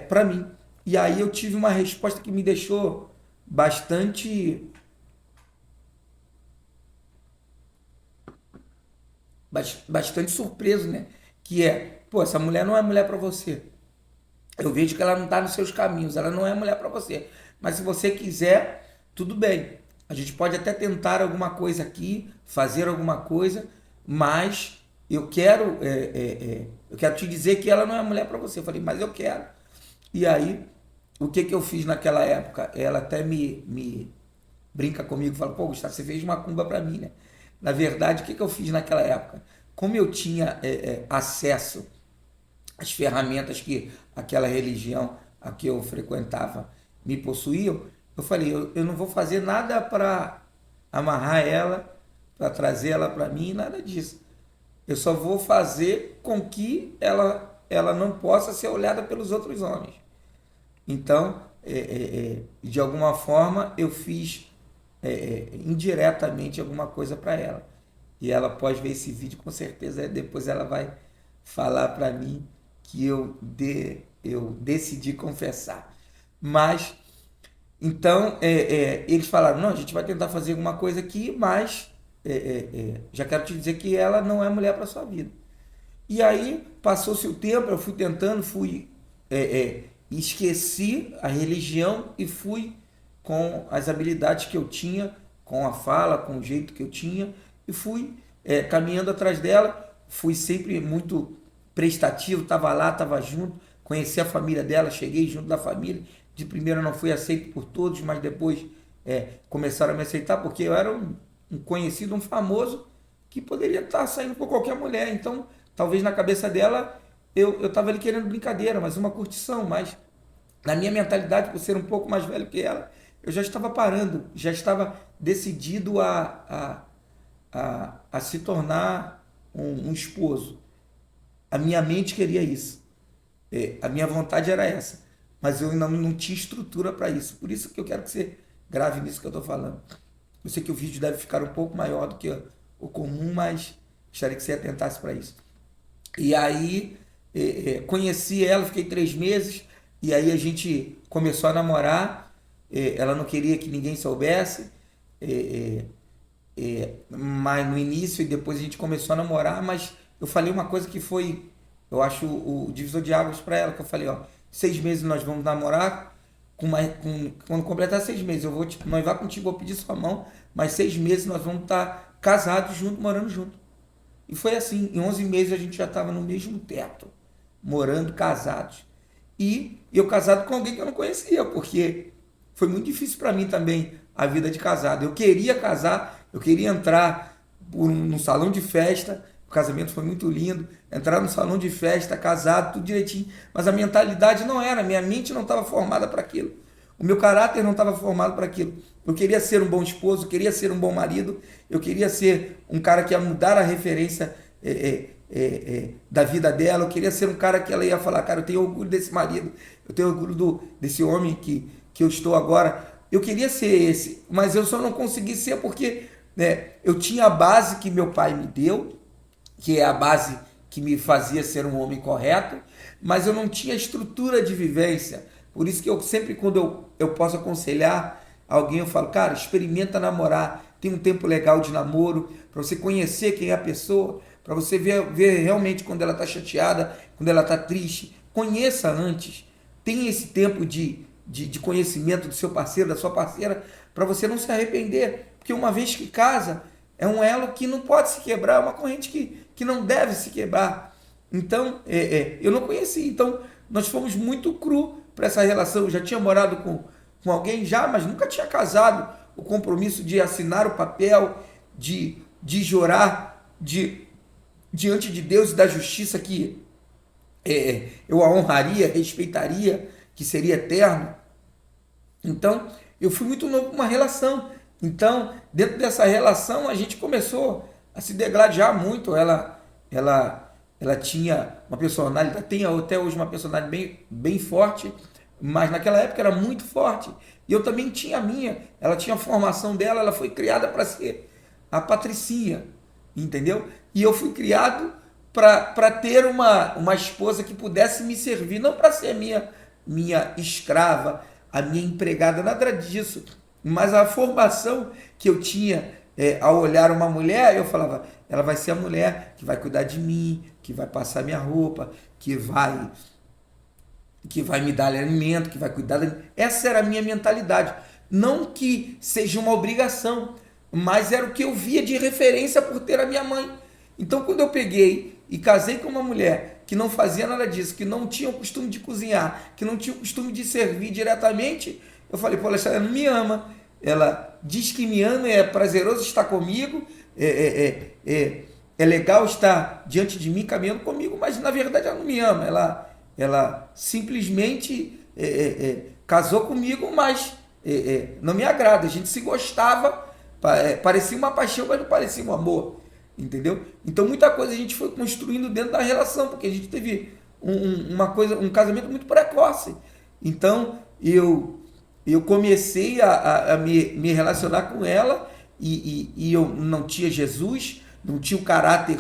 para mim. E aí eu tive uma resposta que me deixou bastante, bastante surpreso, né? Que pô, essa mulher não é mulher para você. Eu vejo que ela não está nos seus caminhos, ela não é mulher para você. Mas se você quiser, tudo bem. A gente pode até tentar alguma coisa aqui, fazer alguma coisa, mas eu quero te dizer que ela não é mulher para você. Eu falei, mas eu quero. E aí, o que eu fiz naquela época? Ela até me brinca comigo, fala, pô, Gustavo, você fez uma macumba para mim, né? Na verdade, o que eu fiz naquela época? Como eu tinha acesso as ferramentas que aquela religião a que eu frequentava me possuíam, eu falei, eu não vou fazer nada para amarrar ela, para trazer ela para mim, nada disso. Eu só vou fazer com que ela não possa ser olhada pelos outros homens. Então, de alguma forma, eu fiz indiretamente alguma coisa para ela. E ela pode ver esse vídeo, com certeza, depois ela vai falar para mim que eu decidi confessar. Mas, então, eles falaram, não, a gente vai tentar fazer alguma coisa aqui, mas já quero te dizer que ela não é mulher para sua vida. E aí, passou-se o tempo, eu fui tentando, esqueci a religião e fui com as habilidades que eu tinha, com a fala, com o jeito que eu tinha, e fui caminhando atrás dela, fui sempre muito prestativo, estava lá, estava junto, conheci a família dela, cheguei junto da família, de primeira não fui aceito por todos, mas depois começaram a me aceitar, porque eu era um conhecido, um famoso, que poderia estar saindo por qualquer mulher, então talvez na cabeça dela eu estava ali querendo brincadeira, mas uma curtição, mas na minha mentalidade, por ser um pouco mais velho que ela, eu já estava parando, já estava decidido a se tornar um esposo. A minha mente queria isso. A minha vontade era essa. Mas eu não tinha estrutura para isso. Por isso que eu quero que você grave nisso que eu estou falando. Eu sei que o vídeo deve ficar um pouco maior do que o comum, mas gostaria que você atentasse para isso. E aí, conheci ela, fiquei 3 meses, e aí a gente começou a namorar. Ela não queria que ninguém soubesse, mas no início e depois a gente começou a namorar, mas eu falei uma coisa que foi, eu acho, o divisor de águas para ela, que eu falei, ó, 6 meses nós vamos namorar, quando completar 6 meses eu vou noivar contigo, vou pedir sua mão, mas 6 meses nós vamos estar casados juntos, morando junto. E foi assim, em 11 meses a gente já estava no mesmo teto, morando, casados. E eu casado com alguém que eu não conhecia, porque foi muito difícil para mim também a vida de casado. Eu queria casar, Eu queria entrar num salão de festa, o casamento foi muito lindo, entrar num salão de festa, casado, tudo direitinho, mas a mentalidade não era, minha mente não estava formada para aquilo. O meu caráter não estava formado para aquilo. Eu queria ser um bom esposo, eu queria ser um bom marido, eu queria ser um cara que ia mudar a referência da vida dela, eu queria ser um cara que ela ia falar, cara, eu tenho orgulho desse marido, eu tenho orgulho desse homem que eu estou agora. Eu queria ser esse, mas eu só não consegui ser porque, né, eu tinha a base que meu pai me deu, que é a base que me fazia ser um homem correto, mas eu não tinha estrutura de vivência. Por isso que eu sempre, quando eu posso aconselhar alguém, eu falo, cara, experimenta namorar, tem um tempo legal de namoro, para você conhecer quem é a pessoa, para você ver realmente quando ela está chateada, quando ela está triste. Conheça antes, tenha esse tempo de conhecimento do seu parceiro, da sua parceira, para você não se arrepender. Porque uma vez que casa, é um elo que não pode se quebrar, é uma corrente que não deve se quebrar. Então, eu não conheci. Então, nós fomos muito cru para essa relação. Eu já tinha morado com alguém já, mas nunca tinha casado. O compromisso de assinar o papel, de jurar diante de Deus e da justiça que eu a honraria, respeitaria, que seria eterno. Então, eu fui muito novo com uma relação. Então, dentro dessa relação, a gente começou a se degladiar muito. Ela tinha uma personalidade, tem até hoje uma personalidade bem forte, mas naquela época era muito forte. E eu também tinha a minha. Ela tinha a formação dela, ela foi criada para ser a patricinha, entendeu? E eu fui criado para ter uma esposa que pudesse me servir, não para ser minha escrava, a minha empregada, nada disso. Mas a formação que eu tinha ao olhar uma mulher, eu falava, ela vai ser a mulher que vai cuidar de mim, que vai passar minha roupa, que vai me dar alimento, que vai cuidar da mim. Essa era a minha mentalidade. Não que seja uma obrigação, mas era o que eu via de referência por ter a minha mãe. Então, quando eu peguei e casei com uma mulher que não fazia nada disso, que não tinha o costume de cozinhar, que não tinha o costume de servir diretamente, eu falei, pô, ela não me ama. Ela diz que me ama, é prazeroso estar comigo, é legal estar diante de mim, caminhando comigo, mas na verdade ela não me ama. Ela simplesmente casou comigo, mas não me agrada. A gente se gostava, parecia uma paixão, mas não parecia um amor, entendeu? Então muita coisa a gente foi construindo dentro da relação, porque a gente teve um casamento muito precoce. Então eu comecei a me relacionar com ela e eu não tinha Jesus, não tinha o caráter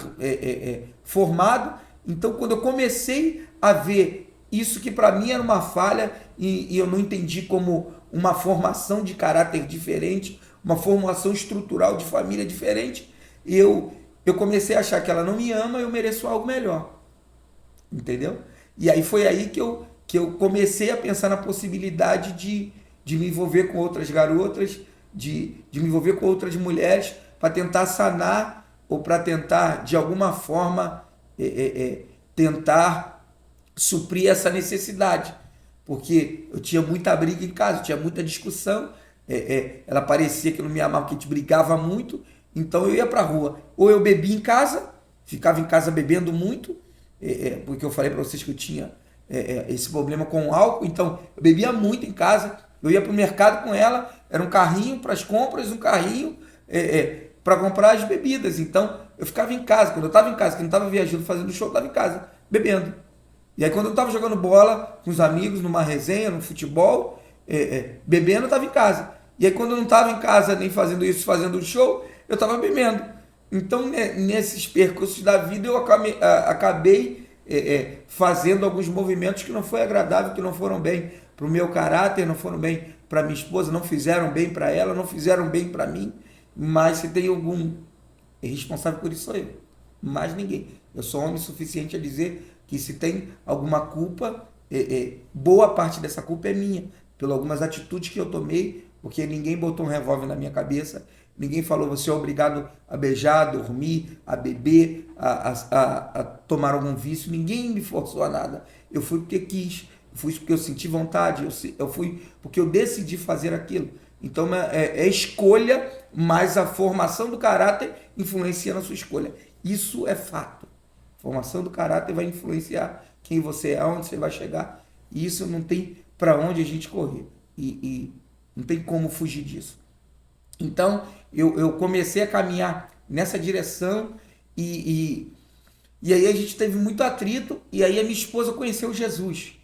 formado. Então, quando eu comecei a ver isso que para mim era uma falha e eu não entendi como uma formação de caráter diferente, uma formação estrutural de família diferente, eu comecei a achar que ela não me ama, eu mereço algo melhor, entendeu? E aí foi aí que eu comecei a pensar na possibilidade de me envolver com outras garotas, de me envolver com outras mulheres, para tentar sanar ou para tentar, de alguma forma, tentar suprir essa necessidade. Porque eu tinha muita briga em casa, eu tinha muita discussão, ela parecia que não me amava, porque a gente brigava muito, então eu ia para a rua. Ou eu bebia em casa, ficava em casa bebendo muito, porque eu falei para vocês que eu tinha esse problema com o álcool, então eu bebia muito em casa, eu ia para o mercado com ela, era um carrinho para as compras, um carrinho para comprar as bebidas. Então eu ficava em casa, quando eu estava em casa, que não estava viajando, fazendo show, eu estava em casa, bebendo. E aí quando eu estava jogando bola com os amigos, numa resenha, no futebol, bebendo, eu estava em casa. E aí quando eu não estava em casa, nem fazendo isso, fazendo show, eu estava bebendo. Então nesses percursos da vida eu acabei fazendo alguns movimentos que não foi agradável, que não foram bem para o meu caráter, não foram bem para minha esposa, não fizeram bem para ela, não fizeram bem para mim. Mas se tem algum responsável por isso, sou eu, mais ninguém. Eu sou homem suficiente a dizer que se tem alguma culpa, boa parte dessa culpa é minha, pelas algumas atitudes que eu tomei, porque ninguém botou um revólver na minha cabeça, ninguém falou você é obrigado a beijar, a dormir, a beber, a tomar algum vício, ninguém me forçou a nada. Eu fui porque quis, fui porque eu senti vontade, eu fui porque eu decidi fazer aquilo. Então é escolha, mas a formação do caráter influencia na sua escolha. Isso é fato. A formação do caráter vai influenciar quem você é, aonde você vai chegar. E isso não tem para onde a gente correr. E não tem como fugir disso. Então eu comecei a caminhar nessa direção e aí a gente teve muito atrito. E aí a minha esposa conheceu Jesus.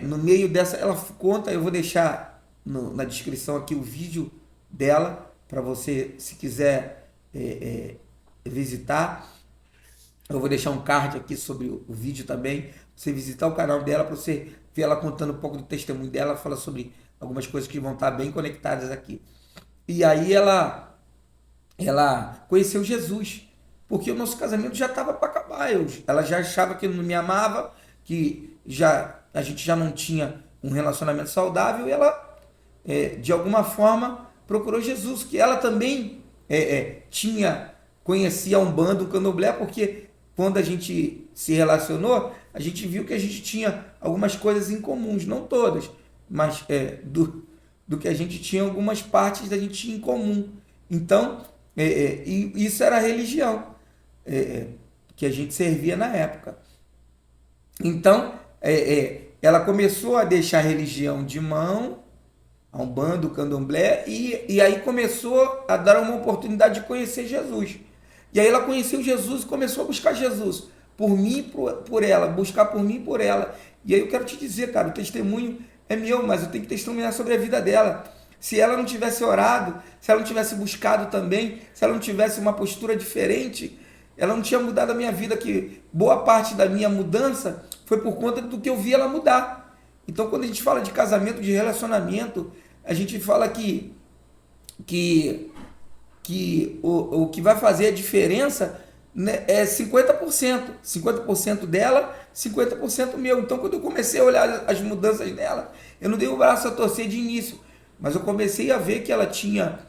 No meio dessa, ela conta, eu vou deixar na descrição aqui o vídeo dela, para você, se quiser visitar. Eu vou deixar um card aqui sobre o vídeo também, pra você visitar o canal dela, para você ver ela contando um pouco do testemunho dela. Ela fala sobre algumas coisas que vão estar bem conectadas aqui. E aí ela conheceu Jesus, porque o nosso casamento já estava para acabar. Ela já achava que não me amava, que a gente já não tinha um relacionamento saudável, e ela, de alguma forma, procurou Jesus, que ela também conhecia a Umbanda, o Candomblé, porque quando a gente se relacionou, a gente viu que a gente tinha algumas coisas em comuns, não todas, mas do que a gente tinha, algumas partes da gente tinha em comum. Então, e isso era a religião que a gente servia na época. Então, ela começou a deixar a religião de mão, a Umbanda, o Candomblé, e aí começou a dar uma oportunidade de conhecer Jesus. E aí ela conheceu Jesus e começou a buscar Jesus, por mim e por ela, buscar por mim e por ela. E aí eu quero te dizer, cara, o testemunho é meu, mas eu tenho que testemunhar sobre a vida dela. Se ela não tivesse orado, se ela não tivesse buscado também, se ela não tivesse uma postura diferente, ela não tinha mudado a minha vida, que boa parte da minha mudança foi por conta do que eu vi ela mudar. Então, quando a gente fala de casamento, de relacionamento, a gente fala que o que vai fazer a diferença, né, é 50%. 50% dela, 50% meu. Então, quando eu comecei a olhar as mudanças dela, eu não dei o braço a torcer de início, mas eu comecei a ver que ela tinha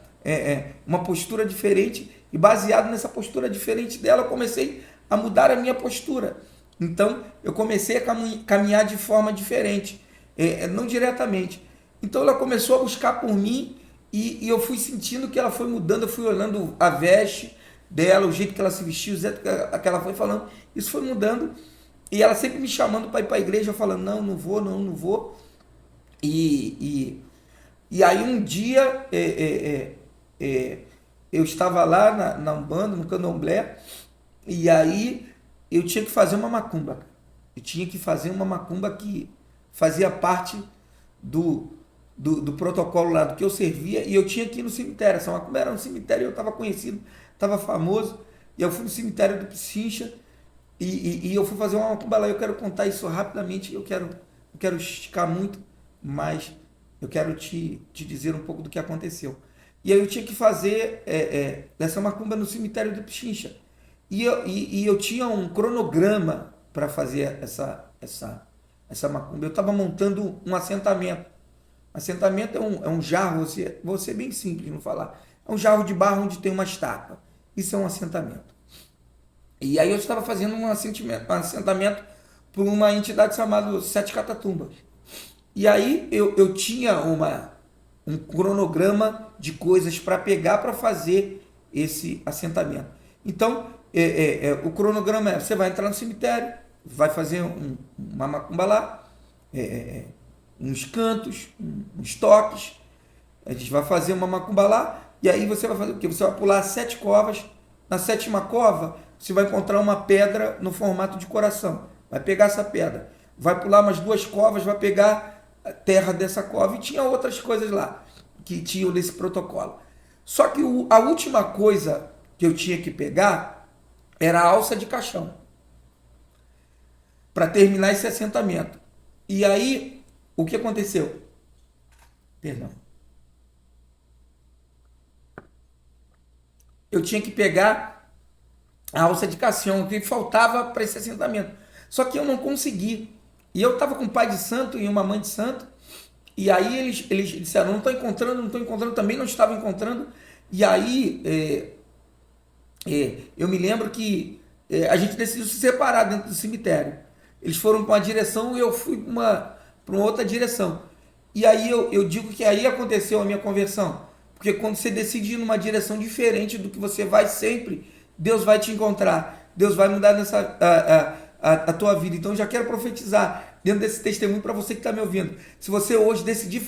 uma postura diferente, e baseado nessa postura diferente dela, eu comecei a mudar a minha postura. Então, eu comecei a caminhar de forma diferente, não diretamente. Então, ela começou a buscar por mim, e eu fui sentindo que ela foi mudando. Eu fui olhando a veste dela, o jeito que ela se vestiu, o jeito que ela foi falando, isso foi mudando. E ela sempre me chamando para ir para a igreja, falando, não, não vou, não, não vou. E aí um dia eu estava lá na Umbanda, no Candomblé, e aí eu tinha que fazer uma macumba. Eu tinha que fazer uma macumba que fazia parte do protocolo lá, do que eu servia, e eu tinha que ir no cemitério. Essa macumba era no cemitério, eu estava conhecido, estava famoso, e eu fui no cemitério do Pichincha, e eu fui fazer uma macumba lá. Eu quero contar isso rapidamente, eu quero esticar muito, mas eu quero te dizer um pouco do que aconteceu. E aí eu tinha que fazer essa macumba no cemitério do Pichincha. E eu tinha um cronograma para fazer essa macumba. Eu estava montando um assentamento. Assentamento é um jarro, vou ser bem simples não falar. É um jarro de barro onde tem uma estátua. Isso é um assentamento. E aí eu estava fazendo um assentamento por uma entidade chamada Sete Catatumbas. E aí eu tinha um cronograma de coisas para pegar para fazer esse assentamento. Então, o cronograma você vai entrar no cemitério, vai fazer uma macumba lá, uns cantos, uns toques, a gente vai fazer uma macumba lá, e aí você vai fazer o quê? Você vai pular 7 covas, na 7ª cova você vai encontrar uma pedra no formato de coração, vai pegar essa pedra, vai pular umas 2 covas, vai pegar a terra dessa cova, e tinha outras coisas lá, que tinham nesse protocolo. Só que a última coisa que eu tinha que pegar era a alça de caixão, para terminar esse assentamento. E aí, o que aconteceu? Perdão. Eu tinha que pegar a alça de caixão, que faltava para esse assentamento. Só que eu não consegui. E eu estava com um pai de santo e uma mãe de santo, e aí eles disseram, não estou encontrando, também não estava encontrando. E aí eu me lembro que a gente decidiu se separar dentro do cemitério. eles foram para uma direção e eu fui para uma outra direção. E aí eu digo que aí aconteceu a minha conversão. Porque quando você decide ir numa direção diferente do que você vai sempre, Deus vai te encontrar. Deus vai mudar a tua vida. Então eu já quero profetizar dentro desse testemunho para você que está me ouvindo. Se você hoje decidir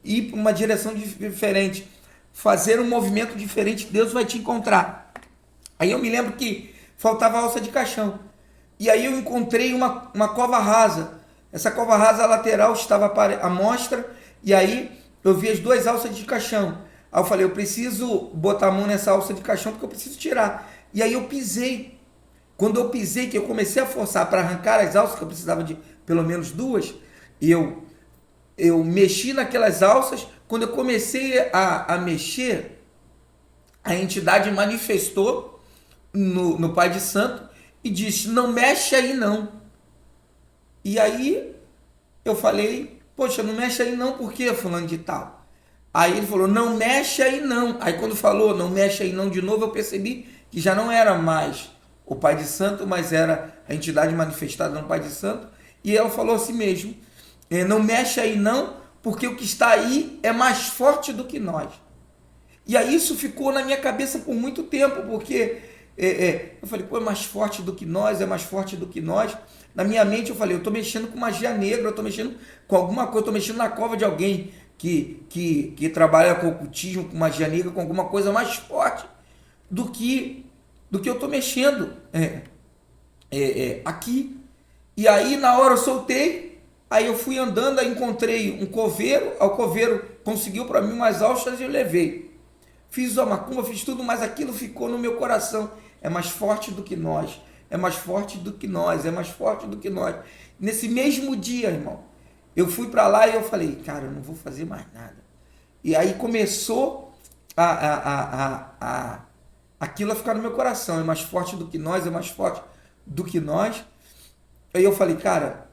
ir para uma direção diferente, fazer um movimento diferente, Deus vai te encontrar. Aí eu me lembro que faltava alça de caixão. E aí eu encontrei uma cova rasa. Essa cova rasa lateral estava à mostra. E aí eu vi as duas alças de caixão. Aí eu falei, eu preciso botar a mão nessa alça de caixão porque eu preciso tirar. E aí eu pisei. Quando eu pisei, que eu comecei a forçar para arrancar as alças, que eu precisava de pelo menos duas, eu mexi naquelas alças. Quando eu comecei a mexer, a entidade manifestou no Pai de Santo e disse, não mexe aí não. E aí eu falei, poxa, não mexe aí não, por quê, fulano de tal? Aí ele falou, não mexe aí não. Aí quando falou, não mexe aí não de novo, eu percebi que já não era mais o Pai de Santo, mas era a entidade manifestada no Pai de Santo. E ela falou assim mesmo, não mexe aí não, porque o que está aí é mais forte do que nós. E aí isso ficou na minha cabeça por muito tempo, porque eu falei, pô, é mais forte do que nós, é mais forte do que nós. Na minha mente eu falei, eu estou mexendo com magia negra, eu estou mexendo com alguma coisa, estou mexendo na cova de alguém que trabalha com ocultismo, com magia negra, com alguma coisa mais forte do que eu estou mexendo aqui. E aí na hora eu soltei, aí eu fui andando, aí encontrei um coveiro, o coveiro conseguiu para mim umas alças e eu levei. Fiz a macumba, fiz tudo, mas aquilo ficou no meu coração. É mais forte do que nós, é mais forte do que nós, é mais forte do que nós. Nesse mesmo dia, irmão, eu fui para lá e eu falei, cara, eu não vou fazer mais nada. E aí começou aquilo a ficar no meu coração. É mais forte do que nós, é mais forte do que nós. Aí eu falei, cara,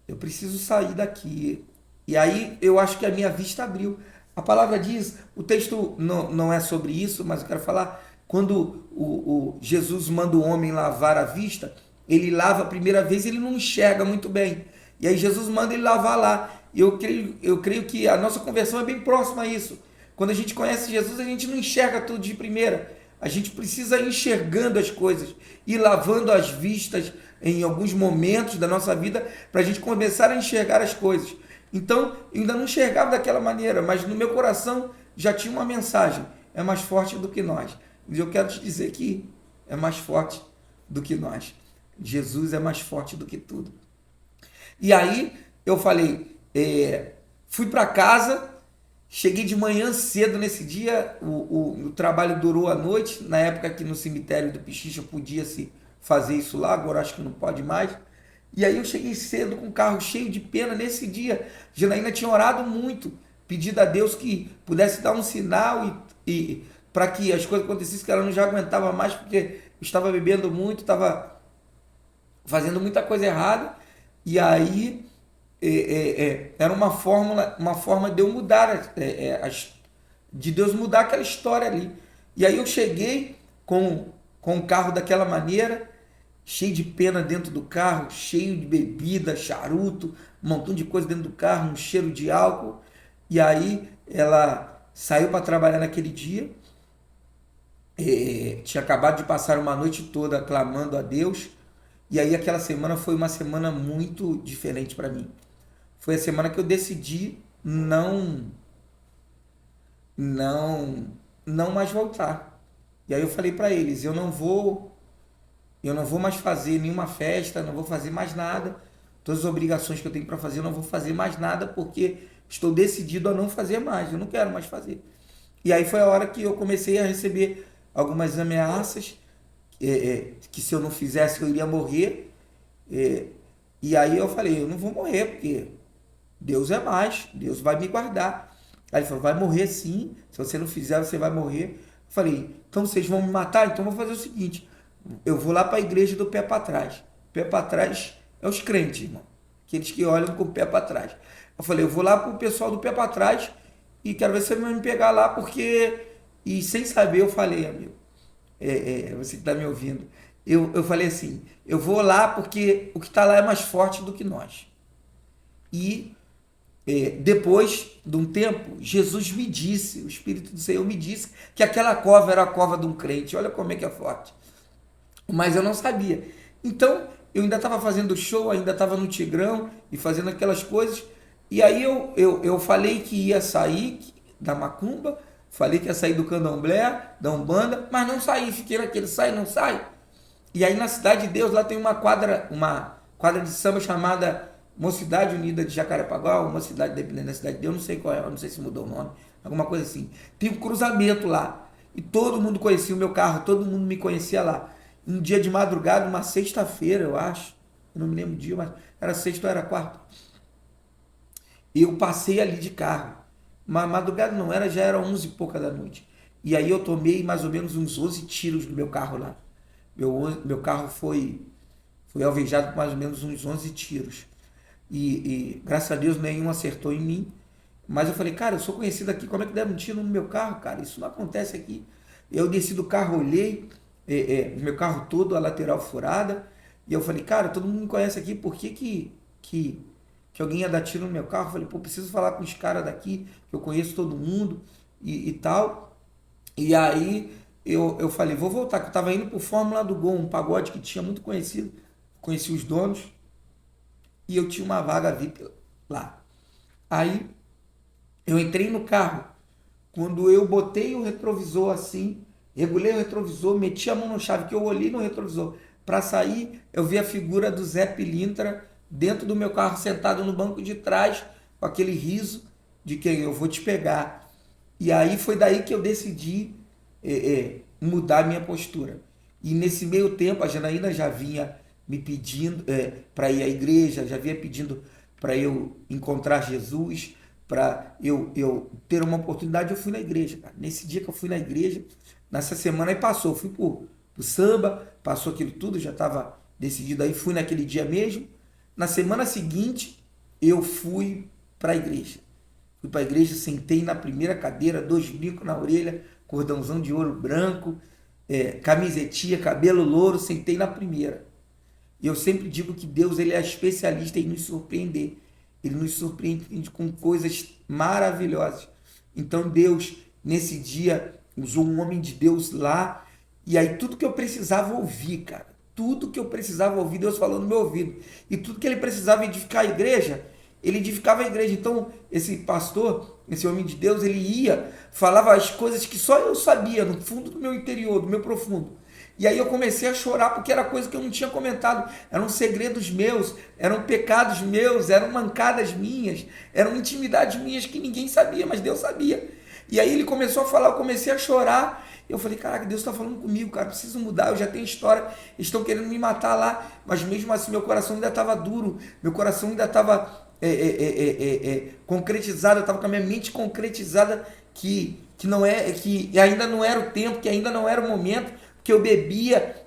eu preciso sair daqui. E aí eu acho que a minha vista abriu. A palavra diz, o texto não é sobre isso, mas eu quero falar, quando o Jesus manda o homem lavar a vista, ele lava a primeira vez, ele não enxerga muito bem. E aí Jesus manda ele lavar lá. E eu creio que a nossa conversão é bem próxima a isso. Quando a gente conhece Jesus, a gente não enxerga tudo de primeira. A gente precisa ir enxergando as coisas e lavando as vistas em alguns momentos da nossa vida para a gente começar a enxergar as coisas. Então, eu ainda não enxergava daquela maneira, mas no meu coração já tinha uma mensagem. É mais forte do que nós. E eu quero te dizer que é mais forte do que nós. Jesus é mais forte do que tudo. E aí eu falei, fui para casa, cheguei de manhã cedo nesse dia, o trabalho durou a noite, na época que no cemitério do Pichicha podia-se fazer isso lá, agora acho que não pode mais. E aí eu cheguei cedo com o carro cheio de pena nesse dia. Janaína tinha orado muito, pedido a Deus que pudesse dar um sinal e para que as coisas acontecessem, que ela não já aguentava mais, porque estava bebendo muito, estava fazendo muita coisa errada. E aí era uma forma de eu mudar, de Deus mudar aquela história ali. E aí eu cheguei com o carro daquela maneira, cheio de pena dentro do carro, cheio de bebida, charuto, um montão de coisa dentro do carro, um cheiro de álcool. E aí ela saiu para trabalhar naquele dia, tinha acabado de passar uma noite toda clamando a Deus. E aí aquela semana foi uma semana muito diferente para mim. Foi a semana que eu decidi não mais voltar. E aí eu falei para eles, eu não vou mais fazer nenhuma festa, não vou fazer mais nada. Todas as obrigações que eu tenho para fazer, eu não vou fazer mais nada porque estou decidido a não fazer mais, eu não quero mais fazer. E aí foi a hora que eu comecei a receber algumas ameaças, que se eu não fizesse eu iria morrer. E aí eu falei, eu não vou morrer porque Deus é mais, Deus vai me guardar. Aí ele falou, vai morrer sim, se você não fizer você vai morrer. Eu falei, então vocês vão me matar? Então eu vou fazer o seguinte, eu vou lá para a igreja do pé para trás. Pé para trás é os crentes, irmão. Aqueles que olham com o pé para trás. Eu falei, eu vou lá para o pessoal do pé para trás e quero ver se você vai me pegar lá, porque... E sem saber eu falei, amigo, você que está me ouvindo, eu falei assim, eu vou lá porque o que está lá é mais forte do que nós. E depois de um tempo, Jesus me disse, o Espírito do Senhor me disse que aquela cova era a cova de um crente. Olha como é que é forte. Mas eu não sabia. Então, eu ainda estava fazendo show, ainda estava no Tigrão e fazendo aquelas coisas. E aí eu falei que ia sair da macumba, falei que ia sair do candomblé, da Umbanda, mas não saí, fiquei naquele sai, não sai. E aí na Cidade de Deus, lá tem uma quadra de samba chamada Mocidade Unida de Jacarepaguá, uma cidade dependendo da Cidade de Deus, não sei qual é, não sei se mudou o nome, alguma coisa assim. Tem um cruzamento lá. E todo mundo conhecia o meu carro, todo mundo me conhecia lá. Um dia de madrugada, uma sexta-feira, eu acho, eu não me lembro o dia, mas era sexta ou era quarta. Eu passei ali de carro. Mas madrugada não era, já era 11 e pouca da noite. E aí eu tomei mais ou menos uns 11 tiros no meu carro lá. Meu carro foi alvejado com mais ou menos uns 11 tiros. E graças a Deus nenhum acertou em mim. Mas eu falei, cara, eu sou conhecido aqui, como é que deram um tiro no meu carro, cara? Isso não acontece aqui. Eu desci do carro, olhei, o meu carro todo, a lateral furada, e eu falei, cara, todo mundo me conhece aqui, por que alguém ia dar tiro no meu carro? Eu falei, pô, preciso falar com os caras daqui, que eu conheço todo mundo e tal. E aí eu falei, vou voltar, que eu estava indo pro Fórmula do Gol, um pagode que tinha muito conhecido, conheci os donos, e eu tinha uma vaga VIP lá. Aí eu entrei no carro. Quando eu botei o retrovisor assim, regulei o retrovisor, meti a mão na chave, que eu olhei no retrovisor para sair, eu vi a figura do Zé Pilintra dentro do meu carro, sentado no banco de trás, com aquele riso de quem eu vou te pegar. E aí foi daí que eu decidi mudar minha postura. E nesse meio tempo, a Janaína já vinha me pedindo para ir à igreja, já vinha pedindo para eu encontrar Jesus, para eu ter uma oportunidade. Eu fui na igreja, cara. Nesse dia que eu fui na igreja, nessa semana aí passou, eu fui pro samba, passou aquilo tudo, já estava decidido aí, fui naquele dia mesmo. Na semana seguinte, eu fui para a igreja. Fui para a igreja, sentei na primeira cadeira, dois brincos na orelha, cordãozão de ouro branco, camisetinha, cabelo louro, sentei na primeira. E eu sempre digo que Deus ele é especialista em nos surpreender. Ele nos surpreende com coisas maravilhosas. Então Deus, nesse dia, usou um homem de Deus lá. E aí tudo que eu precisava ouvir, cara. Tudo que eu precisava ouvir, Deus falou no meu ouvido. E tudo que ele precisava edificar a igreja, ele edificava a igreja. Então, esse pastor, esse homem de Deus, ele ia, falava as coisas que só eu sabia, no fundo do meu interior, do meu profundo. E aí eu comecei a chorar porque era coisa que eu não tinha comentado. Eram segredos meus, eram pecados meus, eram mancadas minhas, eram intimidades minhas que ninguém sabia, mas Deus sabia. E aí ele começou a falar, eu comecei a chorar. Eu falei, caraca, Deus está falando comigo, cara, preciso mudar, eu já tenho história, eles estão querendo me matar lá. Mas mesmo assim meu coração ainda estava duro, meu coração ainda estava concretizado, eu estava com a minha mente concretizada que não é, que ainda não era o tempo, que ainda não era o momento, que eu bebia,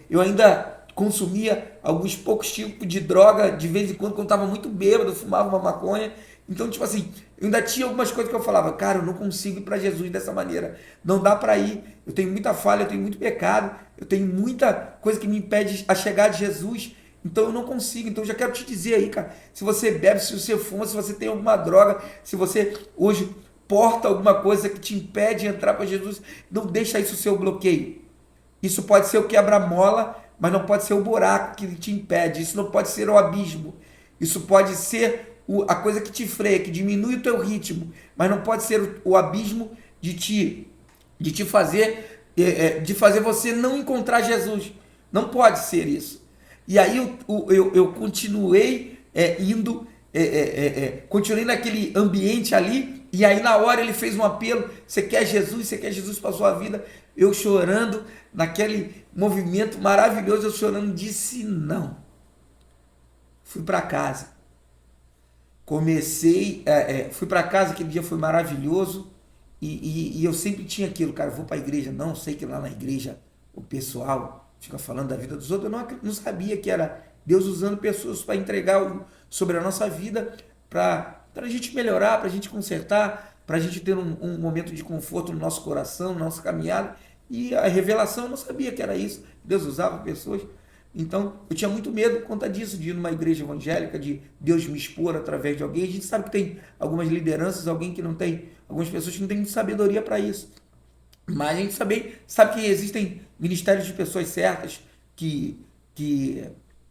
eu ainda consumia alguns poucos tipos de droga, de vez em quando eu estava muito bêbado, eu fumava uma maconha. Então, tipo assim, eu ainda tinha algumas coisas que eu falava, cara, eu não consigo ir para Jesus dessa maneira, não dá para ir, eu tenho muita falha, eu tenho muito pecado, eu tenho muita coisa que me impede a chegar de Jesus, então eu não consigo. Então eu já quero te dizer aí, cara, se você bebe, se você fuma, se você tem alguma droga, se você hoje porta alguma coisa que te impede de entrar para Jesus, não deixa isso ser o bloqueio. Isso pode ser o quebra-mola, mas não pode ser o buraco que te impede. Isso não pode ser o abismo. Isso pode ser a coisa que te freia, que diminui o teu ritmo, mas não pode ser o abismo de te fazer, de fazer você não encontrar Jesus. Não pode ser isso. E aí eu continuei indo, continuei naquele ambiente ali, e aí na hora ele fez um apelo, você quer Jesus? Você quer Jesus para a sua vida? Eu chorando, naquele movimento maravilhoso, eu chorando, disse não. Fui para casa. Fui para casa, aquele dia foi maravilhoso, e eu sempre tinha aquilo, cara, eu vou para a igreja, não, sei que lá na igreja o pessoal fica falando da vida dos outros, eu não sabia que era Deus usando pessoas para entregar sobre a nossa vida, para a gente melhorar, para a gente consertar, para a gente ter um momento de conforto no nosso coração, na nossa caminhada. E a revelação eu não sabia que era isso. Deus usava pessoas. Então, eu tinha muito medo por conta disso, de ir numa igreja evangélica, de Deus me expor através de alguém. A gente sabe que tem algumas lideranças, alguém que não tem, algumas pessoas que não têm sabedoria para isso. Mas a gente sabe que existem ministérios de pessoas certas que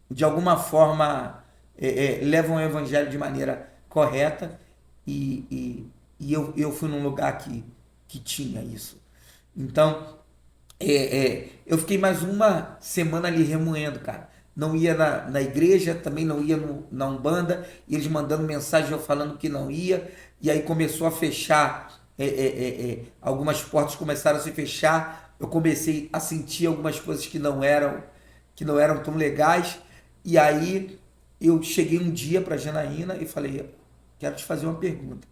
de alguma forma levam o evangelho de maneira correta e eu fui num lugar que tinha isso. Então, eu fiquei mais uma semana ali remoendo, cara. Não ia na igreja, também não ia na Umbanda, e eles mandando mensagem eu falando que não ia, e aí começou a fechar, algumas portas começaram a se fechar, eu comecei a sentir algumas coisas que não eram tão legais, e aí eu cheguei um dia para Janaína e falei, quero te fazer uma pergunta.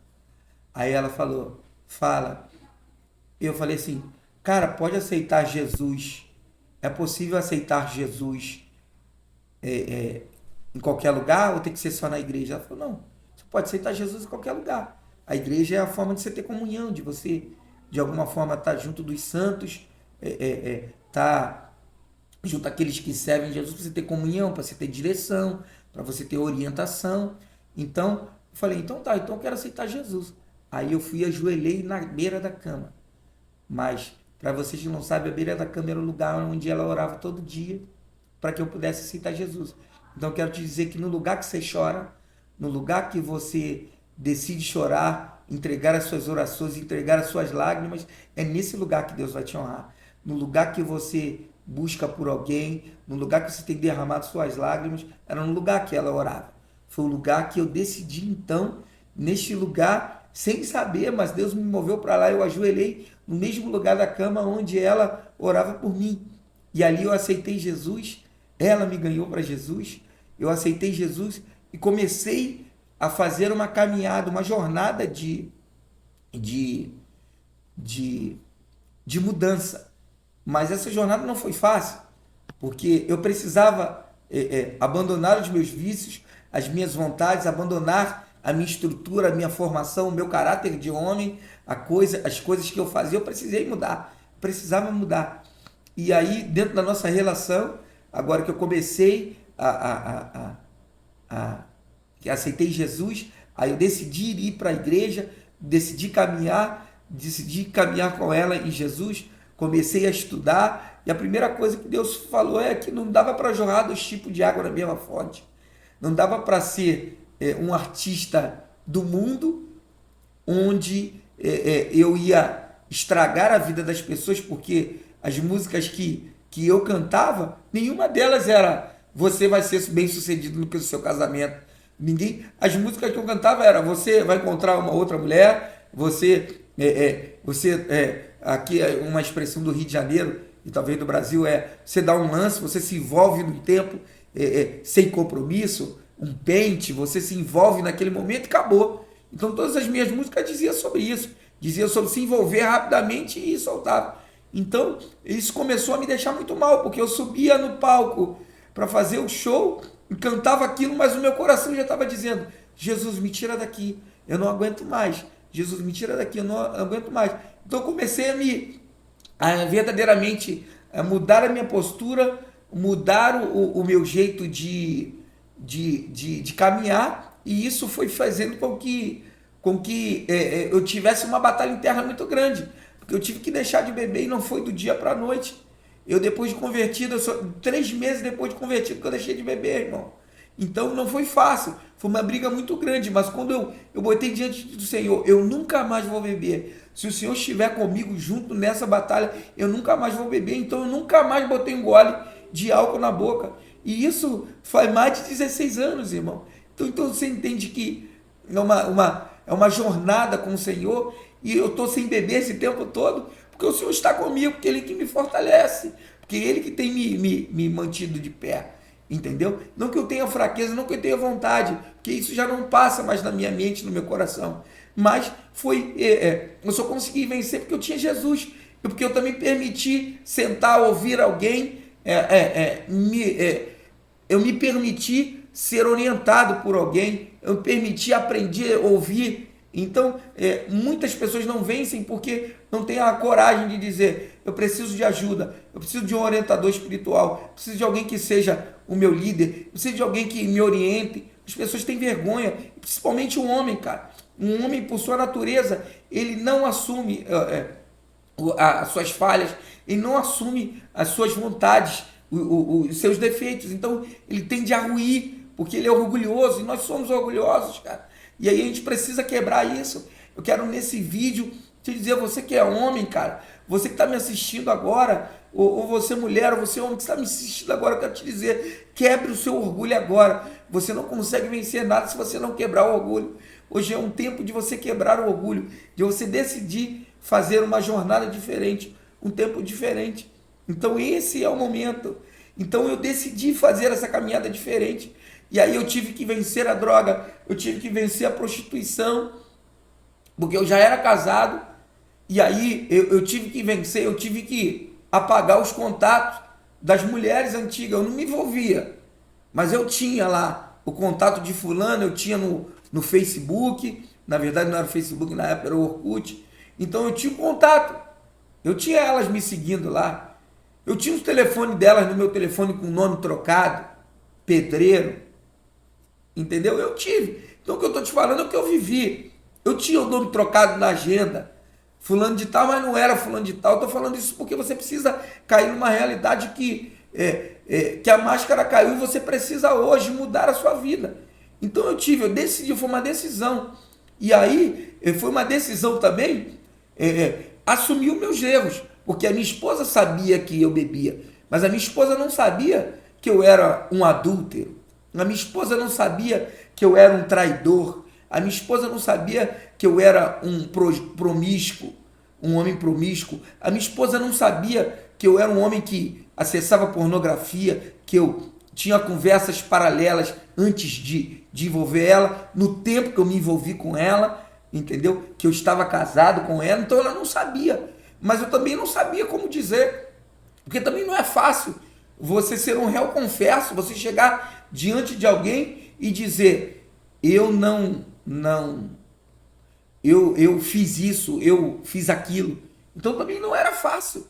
Aí ela falou, fala. Eu falei assim, cara, pode aceitar Jesus? É possível aceitar Jesus em qualquer lugar ou tem que ser só na igreja? Ela falou, não, você pode aceitar Jesus em qualquer lugar. A igreja é a forma de você ter comunhão, de você, de alguma forma, estar junto dos santos, estar junto àqueles que servem Jesus, para você ter comunhão, para você ter direção, para você ter orientação. Então, eu falei, então tá, então eu quero aceitar Jesus. Aí eu fui e ajoelhei na beira da cama. Mas, para vocês que não sabem, a beira da cama era o lugar onde ela orava todo dia para que eu pudesse aceitar Jesus. Então, eu quero te dizer que no lugar que você chora, no lugar que você decide chorar, entregar as suas orações, entregar as suas lágrimas, é nesse lugar que Deus vai te honrar. No lugar que você busca por alguém, no lugar que você tem derramado suas lágrimas, era no lugar que ela orava. Foi o lugar que eu decidi, então, neste lugar, sem saber, mas Deus me moveu para lá, eu ajoelhei no mesmo lugar da cama onde ela orava por mim. E ali eu aceitei Jesus, ela me ganhou para Jesus, eu aceitei Jesus e comecei a fazer uma caminhada, uma jornada de, de, de mudança. Mas essa jornada não foi fácil, porque eu precisava abandonar os meus vícios, as minhas vontades, abandonar a minha estrutura, a minha formação, o meu caráter de homem, as coisas que eu fazia, eu precisei mudar, precisava mudar. E aí, dentro da nossa relação, agora que eu comecei que aceitei Jesus, aí eu decidi ir para a igreja, decidi caminhar com ela em Jesus, comecei a estudar, e a primeira coisa que Deus falou é que não dava para jorrar 2 tipos de água na mesma fonte. Não dava para ser um artista do mundo, onde eu ia estragar a vida das pessoas, porque as músicas que eu cantava, nenhuma delas era você vai ser bem sucedido no seu casamento. As músicas que eu cantava era você vai encontrar uma outra mulher, aqui é uma expressão do Rio de Janeiro e talvez do Brasil, você dá um lance, você se envolve no tempo sem compromisso, um pente, você se envolve naquele momento e acabou. Então todas as minhas músicas diziam sobre isso, diziam sobre se envolver rapidamente e soltava. Então isso começou a me deixar muito mal, porque eu subia no palco para fazer o show e cantava aquilo, mas o meu coração já estava dizendo, Jesus, me tira daqui, eu não aguento mais. Jesus, me tira daqui, eu não aguento mais. Então eu comecei a verdadeiramente mudar a minha postura, mudar o meu jeito de caminhar, e isso foi fazendo com que eu tivesse uma batalha interna muito grande, porque eu tive que deixar de beber e não foi do dia para a noite. Eu depois de convertido, 3 meses depois de convertido que eu deixei de beber, irmão. Então não foi fácil, foi uma briga muito grande, mas quando eu botei diante do Senhor, eu nunca mais vou beber. Se o Senhor estiver comigo junto nessa batalha, eu nunca mais vou beber. Então eu nunca mais botei um gole de álcool na boca. E isso faz mais de 16 anos, irmão. Então você entende que é uma jornada com o Senhor, e eu estou sem beber esse tempo todo, porque o Senhor está comigo, porque Ele que me fortalece, porque Ele que tem me mantido de pé. Entendeu? Não que eu tenha fraqueza, não que eu tenha vontade, porque isso já não passa mais na minha mente, no meu coração. Mas eu só consegui vencer porque eu tinha Jesus, e porque eu também permiti sentar, ouvir alguém, eu me permiti ser orientado por alguém, eu me permiti aprender, ouvir Então, muitas pessoas não vencem porque não têm a coragem de dizer: eu preciso de ajuda, eu preciso de um orientador espiritual, eu preciso de alguém que seja o meu líder, eu preciso de alguém que me oriente. As pessoas têm vergonha, principalmente um homem, cara. Um homem, por sua natureza, ele não assume as suas falhas, ele não assume as suas vontades, os seus defeitos. Então, ele tende a ruir, porque ele é orgulhoso, e nós somos orgulhosos, cara. E aí a gente precisa quebrar isso. Eu quero nesse vídeo te dizer, você que é homem, cara, você que está me assistindo agora, ou você mulher, ou você homem que está me assistindo agora, eu quero te dizer, quebre o seu orgulho agora. Você não consegue vencer nada se você não quebrar o orgulho. Hoje é um tempo de você quebrar o orgulho, de você decidir fazer uma jornada diferente, um tempo diferente. Então esse é o momento. Então eu decidi fazer essa caminhada diferente. E aí eu tive que vencer a droga, eu tive que vencer a prostituição, porque eu já era casado, e aí eu tive que vencer, eu tive que apagar os contatos das mulheres antigas. Eu não me envolvia, mas eu tinha lá o contato de fulano, eu tinha no Facebook, na verdade não era o Facebook, na época era o Orkut. Então eu tinha o contato, eu tinha elas me seguindo lá, eu tinha os telefones delas no meu telefone com o nome trocado, Pedreiro, entendeu? Eu tive. Então o que eu estou te falando é o que eu vivi. Eu tinha o nome trocado na agenda, fulano de tal, mas não era fulano de tal. Eu estou falando isso porque você precisa cair numa realidade que a máscara caiu e você precisa hoje mudar a sua vida. Então eu decidi, foi uma decisão. E aí foi uma decisão também assumir os meus erros, porque a minha esposa sabia que eu bebia, mas a minha esposa não sabia que eu era um adúltero. A minha esposa não sabia que eu era um traidor. A minha esposa não sabia que eu era um promíscuo, um homem promíscuo. A minha esposa não sabia que eu era um homem que acessava pornografia, que eu tinha conversas paralelas antes de envolver ela, no tempo que eu me envolvi com ela, entendeu? Que eu estava casado com ela, então ela não sabia. Mas eu também não sabia como dizer, porque também não é fácil você ser um réu confesso, você chegar diante de alguém e dizer: eu fiz isso, eu fiz aquilo. Então também não era fácil.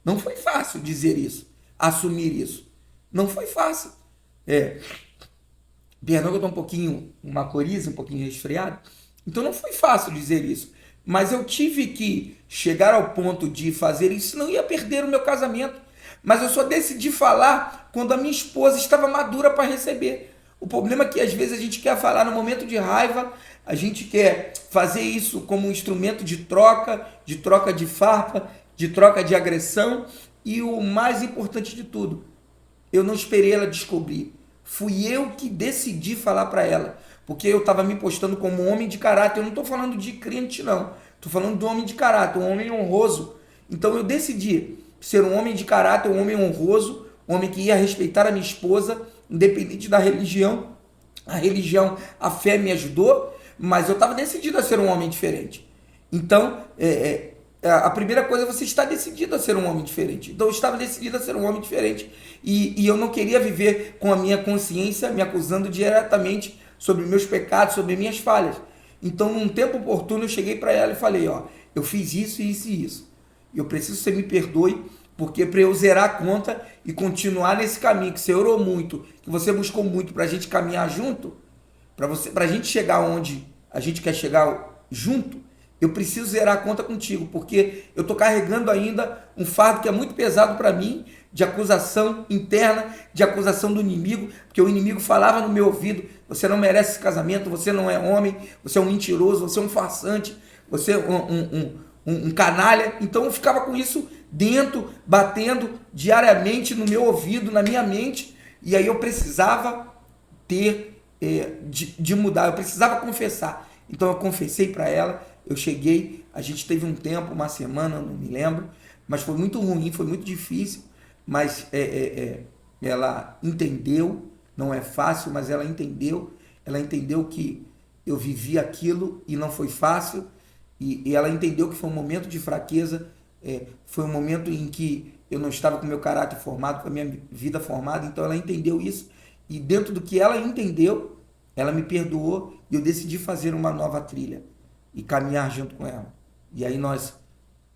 Não foi fácil dizer isso, assumir isso. Não foi fácil. Perdão que eu estou um pouquinho, uma coriza, um pouquinho resfriado. Então não foi fácil dizer isso. Mas eu tive que chegar ao ponto de fazer isso, senão ia perder o meu casamento. Mas eu só decidi falar quando a minha esposa estava madura para receber. O problema é que às vezes a gente quer falar no momento de raiva, a gente quer fazer isso como um instrumento de troca de farpa, de troca de agressão. E o mais importante de tudo, eu não esperei ela descobrir. Fui eu que decidi falar para ela. Porque eu estava me postando como um homem de caráter. Eu não estou falando de crente, não. Estou falando de um homem de caráter, um homem honroso. Então eu decidi ser um homem de caráter, um homem honroso, um homem que ia respeitar a minha esposa, independente da religião. A religião, a fé me ajudou, mas eu estava decidido a ser um homem diferente. Então, a primeira coisa é você estar decidido a ser um homem diferente. Então eu estava decidido a ser um homem diferente. E eu não queria viver com a minha consciência me acusando diretamente sobre meus pecados, sobre minhas falhas. Então, num tempo oportuno, eu cheguei para ela e falei: ó, eu fiz isso, isso e isso. Eu preciso que você me perdoe, porque para eu zerar a conta e continuar nesse caminho que você orou muito, que você buscou muito para a gente caminhar junto, para a gente chegar onde a gente quer chegar junto, eu preciso zerar a conta contigo, porque eu estou carregando ainda um fardo que é muito pesado para mim, de acusação interna, de acusação do inimigo, porque o inimigo falava no meu ouvido: você não merece esse casamento, você não é homem, você é um mentiroso, você é um farsante, você é um canalha. Então eu ficava com isso dentro, batendo diariamente no meu ouvido, na minha mente, e aí eu precisava de mudar, eu precisava confessar. Então eu confessei para ela, eu cheguei, a gente teve um tempo, uma semana, não me lembro, mas foi muito ruim, foi muito difícil, mas ela entendeu, não é fácil, mas ela entendeu que eu vivi aquilo e não foi fácil, e ela entendeu que foi um momento de fraqueza, foi um momento em que eu não estava com o meu caráter formado, com a minha vida formada, então ela entendeu isso, e dentro do que ela entendeu, ela me perdoou, e eu decidi fazer uma nova trilha. e caminhar junto com ela. E aí nós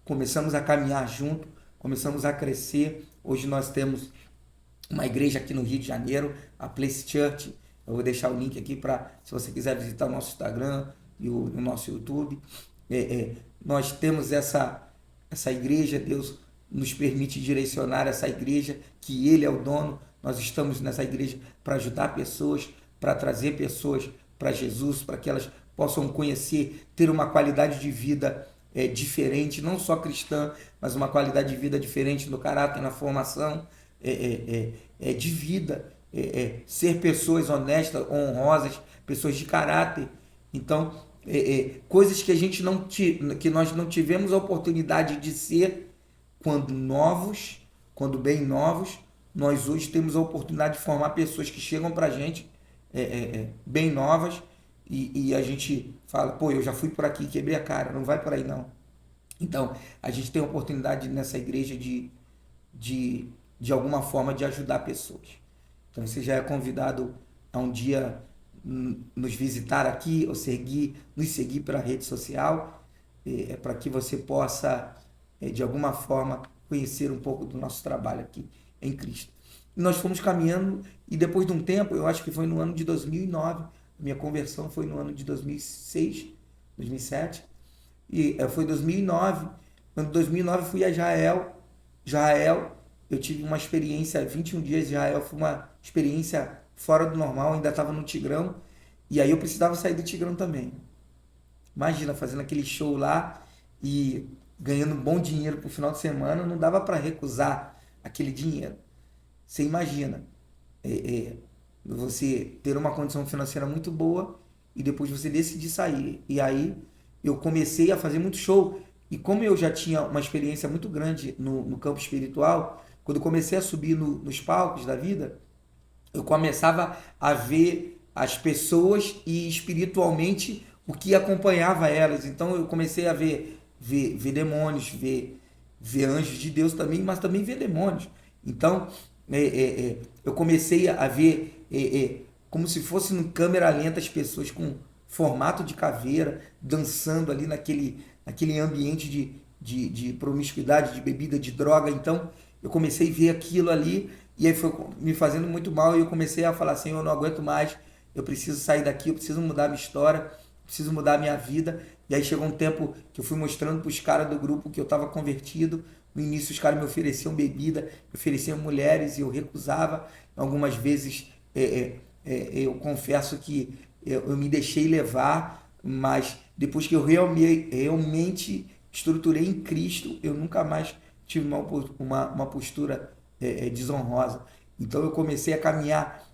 começamos a caminhar junto, começamos a crescer. Hoje nós temos uma igreja aqui no Rio de Janeiro, a Place Church. Eu vou deixar o link aqui para, se você quiser visitar o nosso Instagram e o nosso YouTube. Nós temos essa igreja, Deus nos permite direcionar essa igreja, que Ele é o dono. Nós estamos nessa igreja para ajudar pessoas, para trazer pessoas para Jesus, para que elas possam conhecer, ter uma qualidade de vida diferente, não só cristã, mas uma qualidade de vida diferente no caráter, na formação de vida, ser pessoas honestas, honrosas, pessoas de caráter. Então, coisas que a gente que nós não tivemos a oportunidade de ser quando novos, quando bem novos, nós hoje temos a oportunidade de formar pessoas que chegam para a gente bem novas e a gente fala, pô, eu já fui por aqui, quebrei a cara, não vai por aí não. Então, a gente tem a oportunidade nessa igreja de alguma forma de ajudar pessoas. Então, você já é convidado a um dia nos visitar aqui ou nos seguir pela rede social, para que você possa, de alguma forma, conhecer um pouco do nosso trabalho aqui em Cristo. E nós fomos caminhando e depois de um tempo, eu acho que foi no ano de 2009, minha conversão foi no ano de 2006, 2007, e foi 2009, quando em 2009 fui a Israel, eu tive uma experiência, 21 dias de Israel, foi uma experiência fora do normal, ainda estava no Tigrão, e aí eu precisava sair do Tigrão também. Imagina, fazendo aquele show lá e ganhando um bom dinheiro para o final de semana, não dava para recusar aquele dinheiro. Você imagina, você ter uma condição financeira muito boa e depois você decidir sair. E aí eu comecei a fazer muito show. E como eu já tinha uma experiência muito grande no campo espiritual, quando eu comecei a subir nos palcos da vida, eu começava a ver as pessoas e espiritualmente o que acompanhava elas. Então eu comecei a ver demônios, ver anjos de Deus também, mas também ver demônios. Então eu comecei a ver como se fosse em câmera lenta as pessoas com formato de caveira dançando ali naquele ambiente de promiscuidade, de bebida, de droga. Então eu comecei a ver aquilo ali e aí foi me fazendo muito mal e eu comecei a falar assim, eu não aguento mais, eu preciso sair daqui, eu preciso mudar a minha história, preciso mudar a minha vida. E aí chegou um tempo que eu fui mostrando para os caras do grupo que eu estava convertido. No início os caras me ofereciam bebida, me ofereciam mulheres e eu recusava. Algumas vezes eu confesso que eu me deixei levar, mas depois que eu realmente estruturei em Cristo, eu nunca mais tive uma postura desonrosa. Então eu comecei a caminhar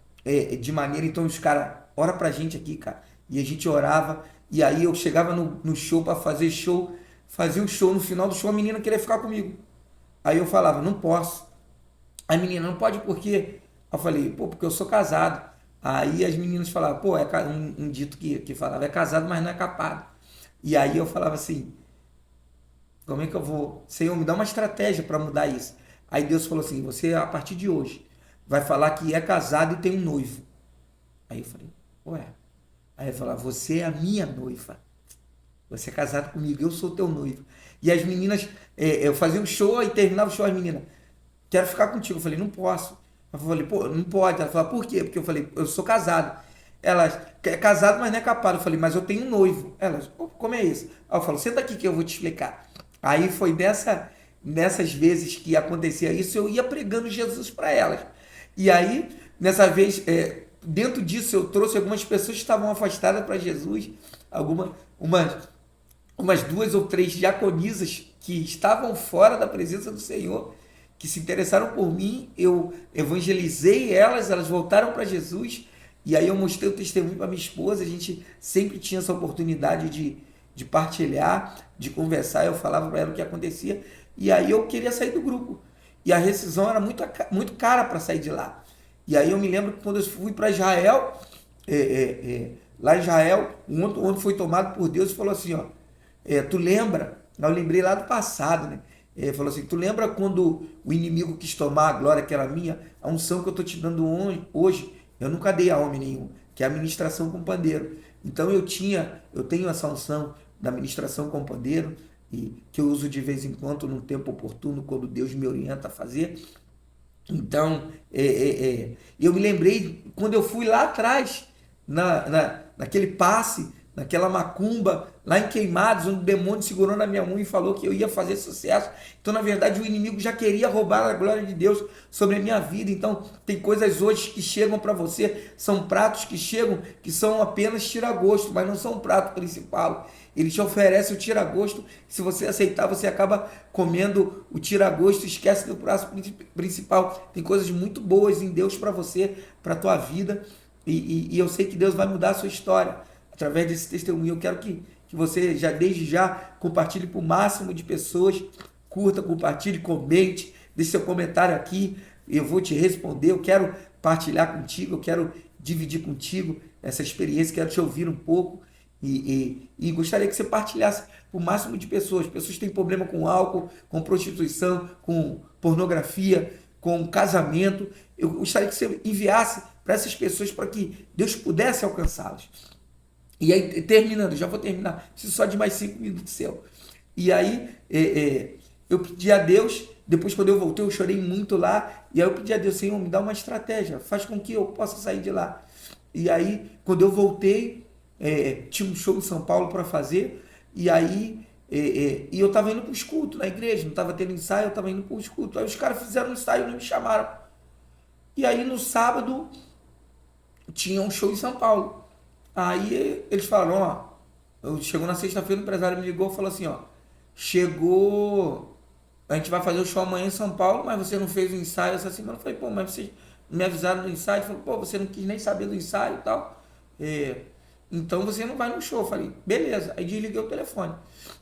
de maneira, então os caras, ora pra gente aqui, cara. E a gente orava, e aí eu chegava no show para fazer show, fazia um show, no final do show a menina queria ficar comigo. Aí eu falava, não posso. A menina, não pode por quê? Eu falei, pô, porque eu sou casado. Aí as meninas falavam, pô, um dito que falava, é casado, mas não é capado. E aí eu falava assim, como é que eu vou? Senhor, me dá uma estratégia para mudar isso. Aí Deus falou assim, você a partir de hoje vai falar que é casado e tem um noivo. Aí eu falei, ué. Aí ele falou, você é a minha noiva. Você é casado comigo, eu sou teu noivo. E as meninas, eu fazia um show e terminava o show, as meninas, quero ficar contigo. Eu falei, não posso. Eu falei, pô, não pode. Ela falou, por quê? Porque eu falei, eu sou casado. Elas, é casado, mas não é capado. Eu falei, mas eu tenho um noivo. Elas, como é isso? Aí eu falo, senta aqui que eu vou te explicar. Aí foi nessas vezes que acontecia isso, eu ia pregando Jesus para elas. E aí, nessa vez, dentro disso, eu trouxe algumas pessoas que estavam afastadas para Jesus, umas 2 ou 3 diaconisas que estavam fora da presença do Senhor, que se interessaram por mim, eu evangelizei elas voltaram para Jesus, e aí eu mostrei o testemunho para minha esposa, a gente sempre tinha essa oportunidade de partilhar, de conversar, eu falava para ela o que acontecia, e aí eu queria sair do grupo, e a rescisão era muito cara para sair de lá. E aí eu me lembro que quando eu fui para Israel, lá em Israel, um outro homem foi tomado por Deus e falou assim, ó, tu lembra? Eu lembrei lá do passado, né? Falou assim, tu lembra quando o inimigo quis tomar a glória que era minha? A unção que eu estou te dando hoje, eu nunca dei a homem nenhum, que é a ministração com pandeiro. Então eu tenho essa unção, da ministração com pandeiro, e que eu uso de vez em quando, num tempo oportuno, quando Deus me orienta a fazer. Então, eu me lembrei quando eu fui lá atrás, naquele passe, naquela macumba, lá em Queimados, onde o demônio segurou na minha mão e falou que eu ia fazer sucesso. Então, na verdade, o inimigo já queria roubar a glória de Deus sobre a minha vida. Então, tem coisas hoje que chegam para você, são pratos que chegam, que são apenas tira-gosto, mas não são um prato principal. Ele te oferece o tira-gosto, se você aceitar, você acaba comendo o tira-gosto e esquece do prato principal. Tem coisas muito boas em Deus para você, para a tua vida, e eu sei que Deus vai mudar a sua história através desse testemunho. Eu quero que você, já desde já, compartilhe para o máximo de pessoas, curta, compartilhe, comente, deixe seu comentário aqui, eu vou te responder, eu quero partilhar contigo, eu quero dividir contigo essa experiência, quero te ouvir um pouco. E gostaria que você partilhasse para o máximo de pessoas. Pessoas que têm problema com álcool, com prostituição, com pornografia, com casamento. Eu gostaria que você enviasse para essas pessoas para que Deus pudesse alcançá-las. E aí, terminando, já vou terminar, preciso só de mais 5 minutos seu. E aí, eu pedi a Deus, depois quando eu voltei, eu chorei muito lá, e aí eu pedi a Deus, Senhor, me dá uma estratégia, faz com que eu possa sair de lá. E aí, quando eu voltei, tinha um show em São Paulo para fazer, e aí e eu estava indo para os cultos na igreja, não estava tendo ensaio, eu estava indo para os cultos. Aí os caras fizeram um ensaio e não me chamaram. E aí no sábado tinha um show em São Paulo. Aí eles falaram, ó, chegou na sexta-feira, o empresário me ligou e falou assim, ó, chegou, a gente vai fazer o show amanhã em São Paulo, mas você não fez o ensaio essa semana. Eu falei, pô, mas vocês me avisaram do ensaio? Ele falou, pô, você não quis nem saber do ensaio e tal. Então você não vai no show. Eu falei, beleza. Aí desliguei o telefone.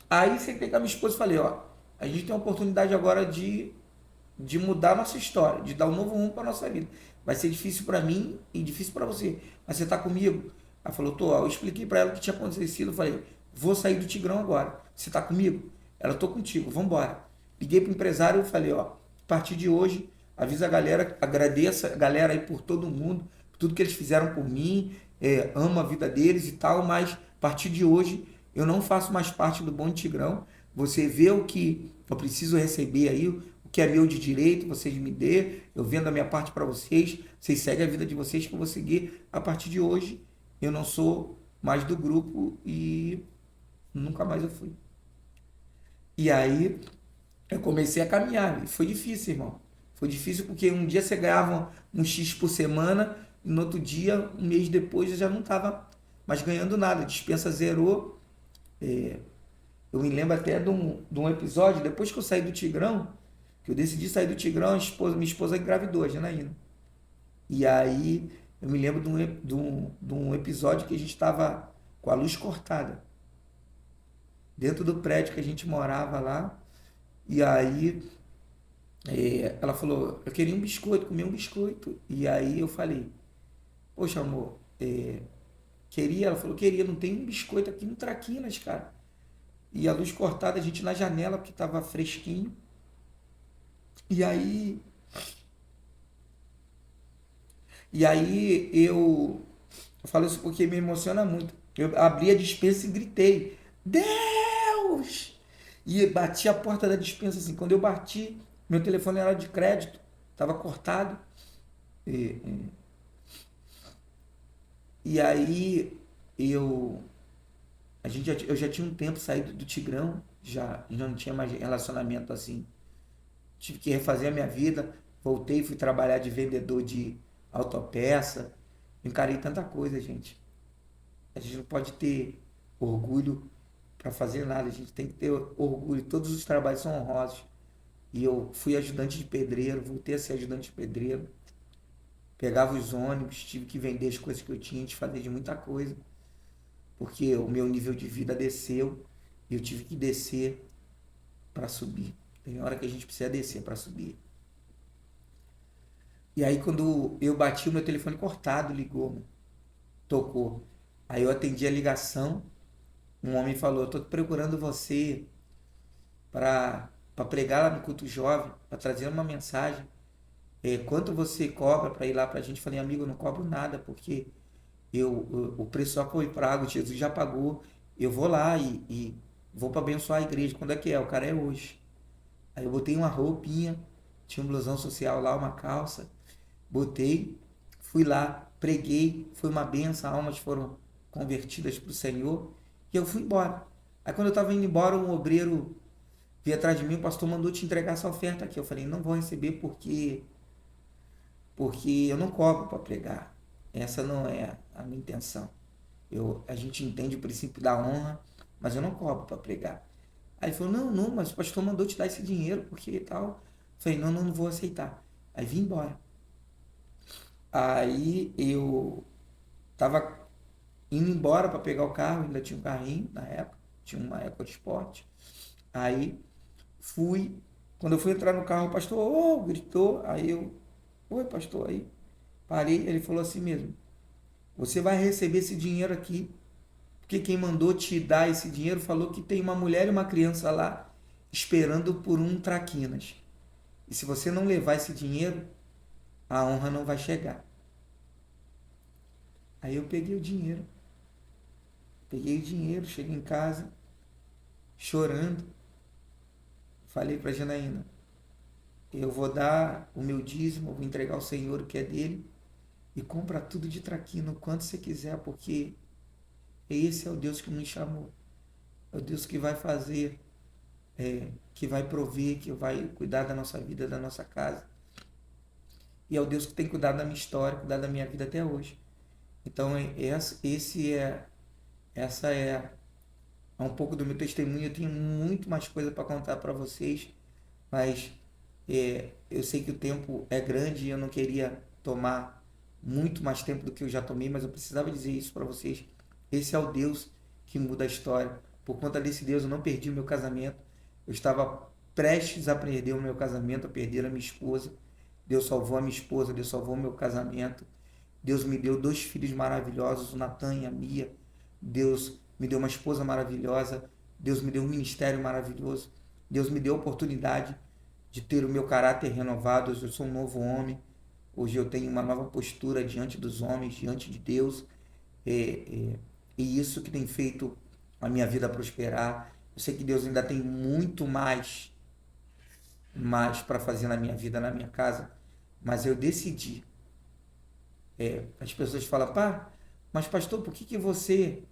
Aí sentei com a minha esposa e falei, ó, a gente tem a oportunidade agora de mudar a nossa história, de dar um novo rumo para nossa vida. Vai ser difícil para mim e difícil para você, mas você tá comigo? Ela falou, tô. Eu expliquei para ela o que tinha acontecido. Eu falei, vou sair do Tigrão agora. Você tá comigo? Ela, tô contigo, vamos embora. Liguei pro empresário e falei, ó, a partir de hoje, avisa a galera, agradeça a galera aí por todo mundo, por tudo que eles fizeram por mim, amo a vida deles e tal, mas a partir de hoje eu não faço mais parte do Bonde Tigrão. Você vê o que eu preciso receber aí, o que é meu de direito, vocês me dê, eu vendo a minha parte para vocês, vocês seguem a vida de vocês que eu vou seguir. A partir de hoje eu não sou mais do grupo e nunca mais eu fui. E aí eu comecei a caminhar. E foi difícil, irmão. Foi difícil porque um dia você ganhava um X por semana, e no outro dia, um mês depois, eu já não estava mais ganhando nada. A dispensa zerou. Eu me lembro até de um episódio, depois que eu saí do Tigrão, que eu decidi sair do Tigrão, minha esposa engravidou, a Janaína. E aí eu me lembro de um episódio que a gente estava com a luz cortada, dentro do prédio que a gente morava lá. E aí ela falou, eu queria um biscoito, comer um biscoito. E aí eu falei, poxa amor, queria? Ela falou, queria, não tem um biscoito aqui no Traquinas, cara. E a luz cortada, a gente na janela, porque estava fresquinho. E aí, eu falo isso porque me emociona muito. Eu abri a despensa e gritei, Deus! E bati a porta da despensa assim. Quando eu bati, meu telefone era de crédito, estava cortado. E, e aí eu, eu já tinha um tempo saído do Tigrão, já não tinha mais relacionamento assim. Tive que refazer a minha vida, voltei, fui trabalhar de vendedor de autopeça, encarei tanta coisa, gente. A gente não pode ter orgulho para fazer nada, a gente tem que ter orgulho, todos os trabalhos são honrosos. E eu fui ajudante de pedreiro, voltei a ser ajudante de pedreiro, pegava os ônibus, tive que vender as coisas que eu tinha, de fazer de muita coisa, porque o meu nível de vida desceu e eu tive que descer para subir. Tem hora que a gente precisa descer para subir. E aí quando eu bati, o meu telefone cortado ligou, tocou. Aí eu atendi a ligação, um homem falou, eu tô procurando você para pregar lá no culto jovem, para trazer uma mensagem. Quanto você cobra para ir lá para a gente? Eu falei, amigo, eu não cobro nada, porque o preço já foi pago, Jesus já pagou, eu vou lá e vou para abençoar a igreja. Quando é que é? O cara é hoje. Aí eu botei uma roupinha, tinha um blusão social lá, uma calça, botei, fui lá, preguei, foi uma benção, almas foram convertidas para o Senhor e eu fui embora. Aí quando eu estava indo embora, um obreiro veio atrás de mim, o pastor mandou te entregar essa oferta aqui. Eu falei, não vou receber porque eu não cobro para pregar. Essa não é a minha intenção. A gente entende o princípio da honra, mas eu não cobro para pregar. Aí ele falou, não, não, mas o pastor mandou te dar esse dinheiro, porque tal. Eu falei, não, não, não vou aceitar. Aí vim embora. Aí eu tava indo embora para pegar o carro, ainda tinha um carrinho na época, tinha uma EcoSport. Aí fui, quando eu fui entrar no carro, o pastor, oh, gritou, aí eu, oi pastor, aí parei, ele falou assim mesmo, você vai receber esse dinheiro aqui, porque quem mandou te dar esse dinheiro falou que tem uma mulher e uma criança lá esperando por um traquinas. E se você não levar esse dinheiro, a honra não vai chegar. Aí eu peguei o dinheiro, cheguei em casa, chorando, falei para Janaína, eu vou dar o meu dízimo, vou entregar ao Senhor o que é dele, e compra tudo de traquina, o quanto você quiser, porque esse é o Deus que nos chamou. É o Deus que vai fazer, que vai prover, que vai cuidar da nossa vida, da nossa casa. E é o Deus que tem cuidado da minha história, cuidado da minha vida até hoje. Então, essa é um pouco do meu testemunho. Eu tenho muito mais coisa para contar para vocês, mas eu sei que o tempo é grande e eu não queria tomar muito mais tempo do que eu já tomei, mas eu precisava dizer isso para vocês. Esse é o Deus que muda a história. Por conta desse Deus, eu não perdi o meu casamento. Eu estava prestes a perder o meu casamento, a perder a minha esposa. Deus salvou a minha esposa, Deus salvou o meu casamento. Deus me deu dois filhos maravilhosos, o Natan e a Mia. Deus me deu uma esposa maravilhosa. Deus me deu um ministério maravilhoso. Deus me deu a oportunidade de ter o meu caráter renovado. Hoje eu sou um novo homem. Hoje eu tenho uma nova postura diante dos homens, diante de Deus. É, e isso que tem feito a minha vida prosperar. Eu sei que Deus ainda tem muito mais para fazer na minha vida, na minha casa. Mas eu decidi. As pessoas falam, pá, mas pastor, por que você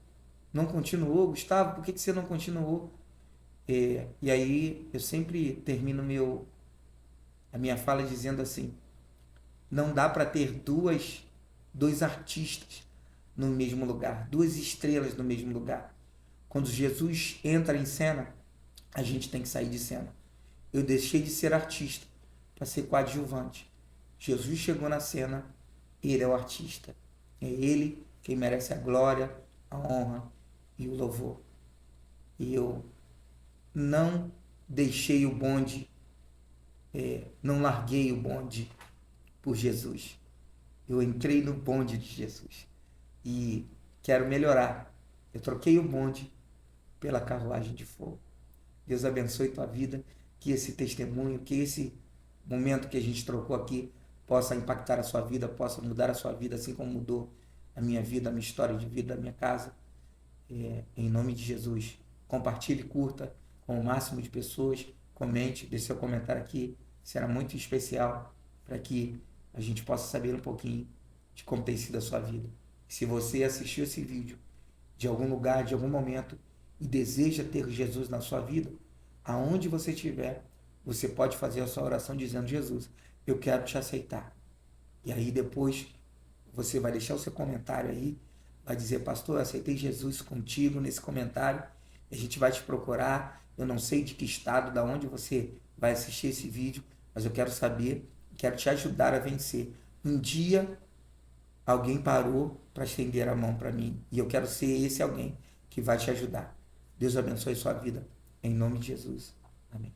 não continuou? Gustavo, por que você não continuou? E aí eu sempre termino a minha fala dizendo assim, não dá para ter dois artistas no mesmo lugar, duas estrelas no mesmo lugar. Quando Jesus entra em cena, a gente tem que sair de cena. Eu deixei de ser artista para ser coadjuvante. Jesus chegou na cena, ele é o artista. É ele quem merece a glória, a honra e o louvor. E eu não deixei o bonde, não larguei o bonde por Jesus. Eu entrei no bonde de Jesus e quero melhorar. Eu troquei o bonde pela carruagem de fogo. Deus abençoe tua vida, que esse testemunho, que esse momento que a gente trocou aqui possa impactar a sua vida, possa mudar a sua vida, assim como mudou a minha vida, a minha história de vida, a minha casa. Em nome de Jesus. Compartilhe, curta com o máximo de pessoas, comente, deixe seu comentário aqui, será muito especial para que a gente possa saber um pouquinho de como tem sido a sua vida. Se você assistiu esse vídeo de algum lugar, de algum momento e deseja ter Jesus na sua vida, aonde você estiver, você pode fazer a sua oração dizendo, Jesus, eu quero te aceitar. E aí depois você vai deixar o seu comentário aí, vai dizer, pastor, eu aceitei Jesus contigo nesse comentário, a gente vai te procurar, eu não sei de que estado, da onde você vai assistir esse vídeo, mas eu quero saber, quero te ajudar a vencer. Um dia alguém parou para estender a mão para mim e eu quero ser esse alguém que vai te ajudar. Deus abençoe sua vida, em nome de Jesus. Amém.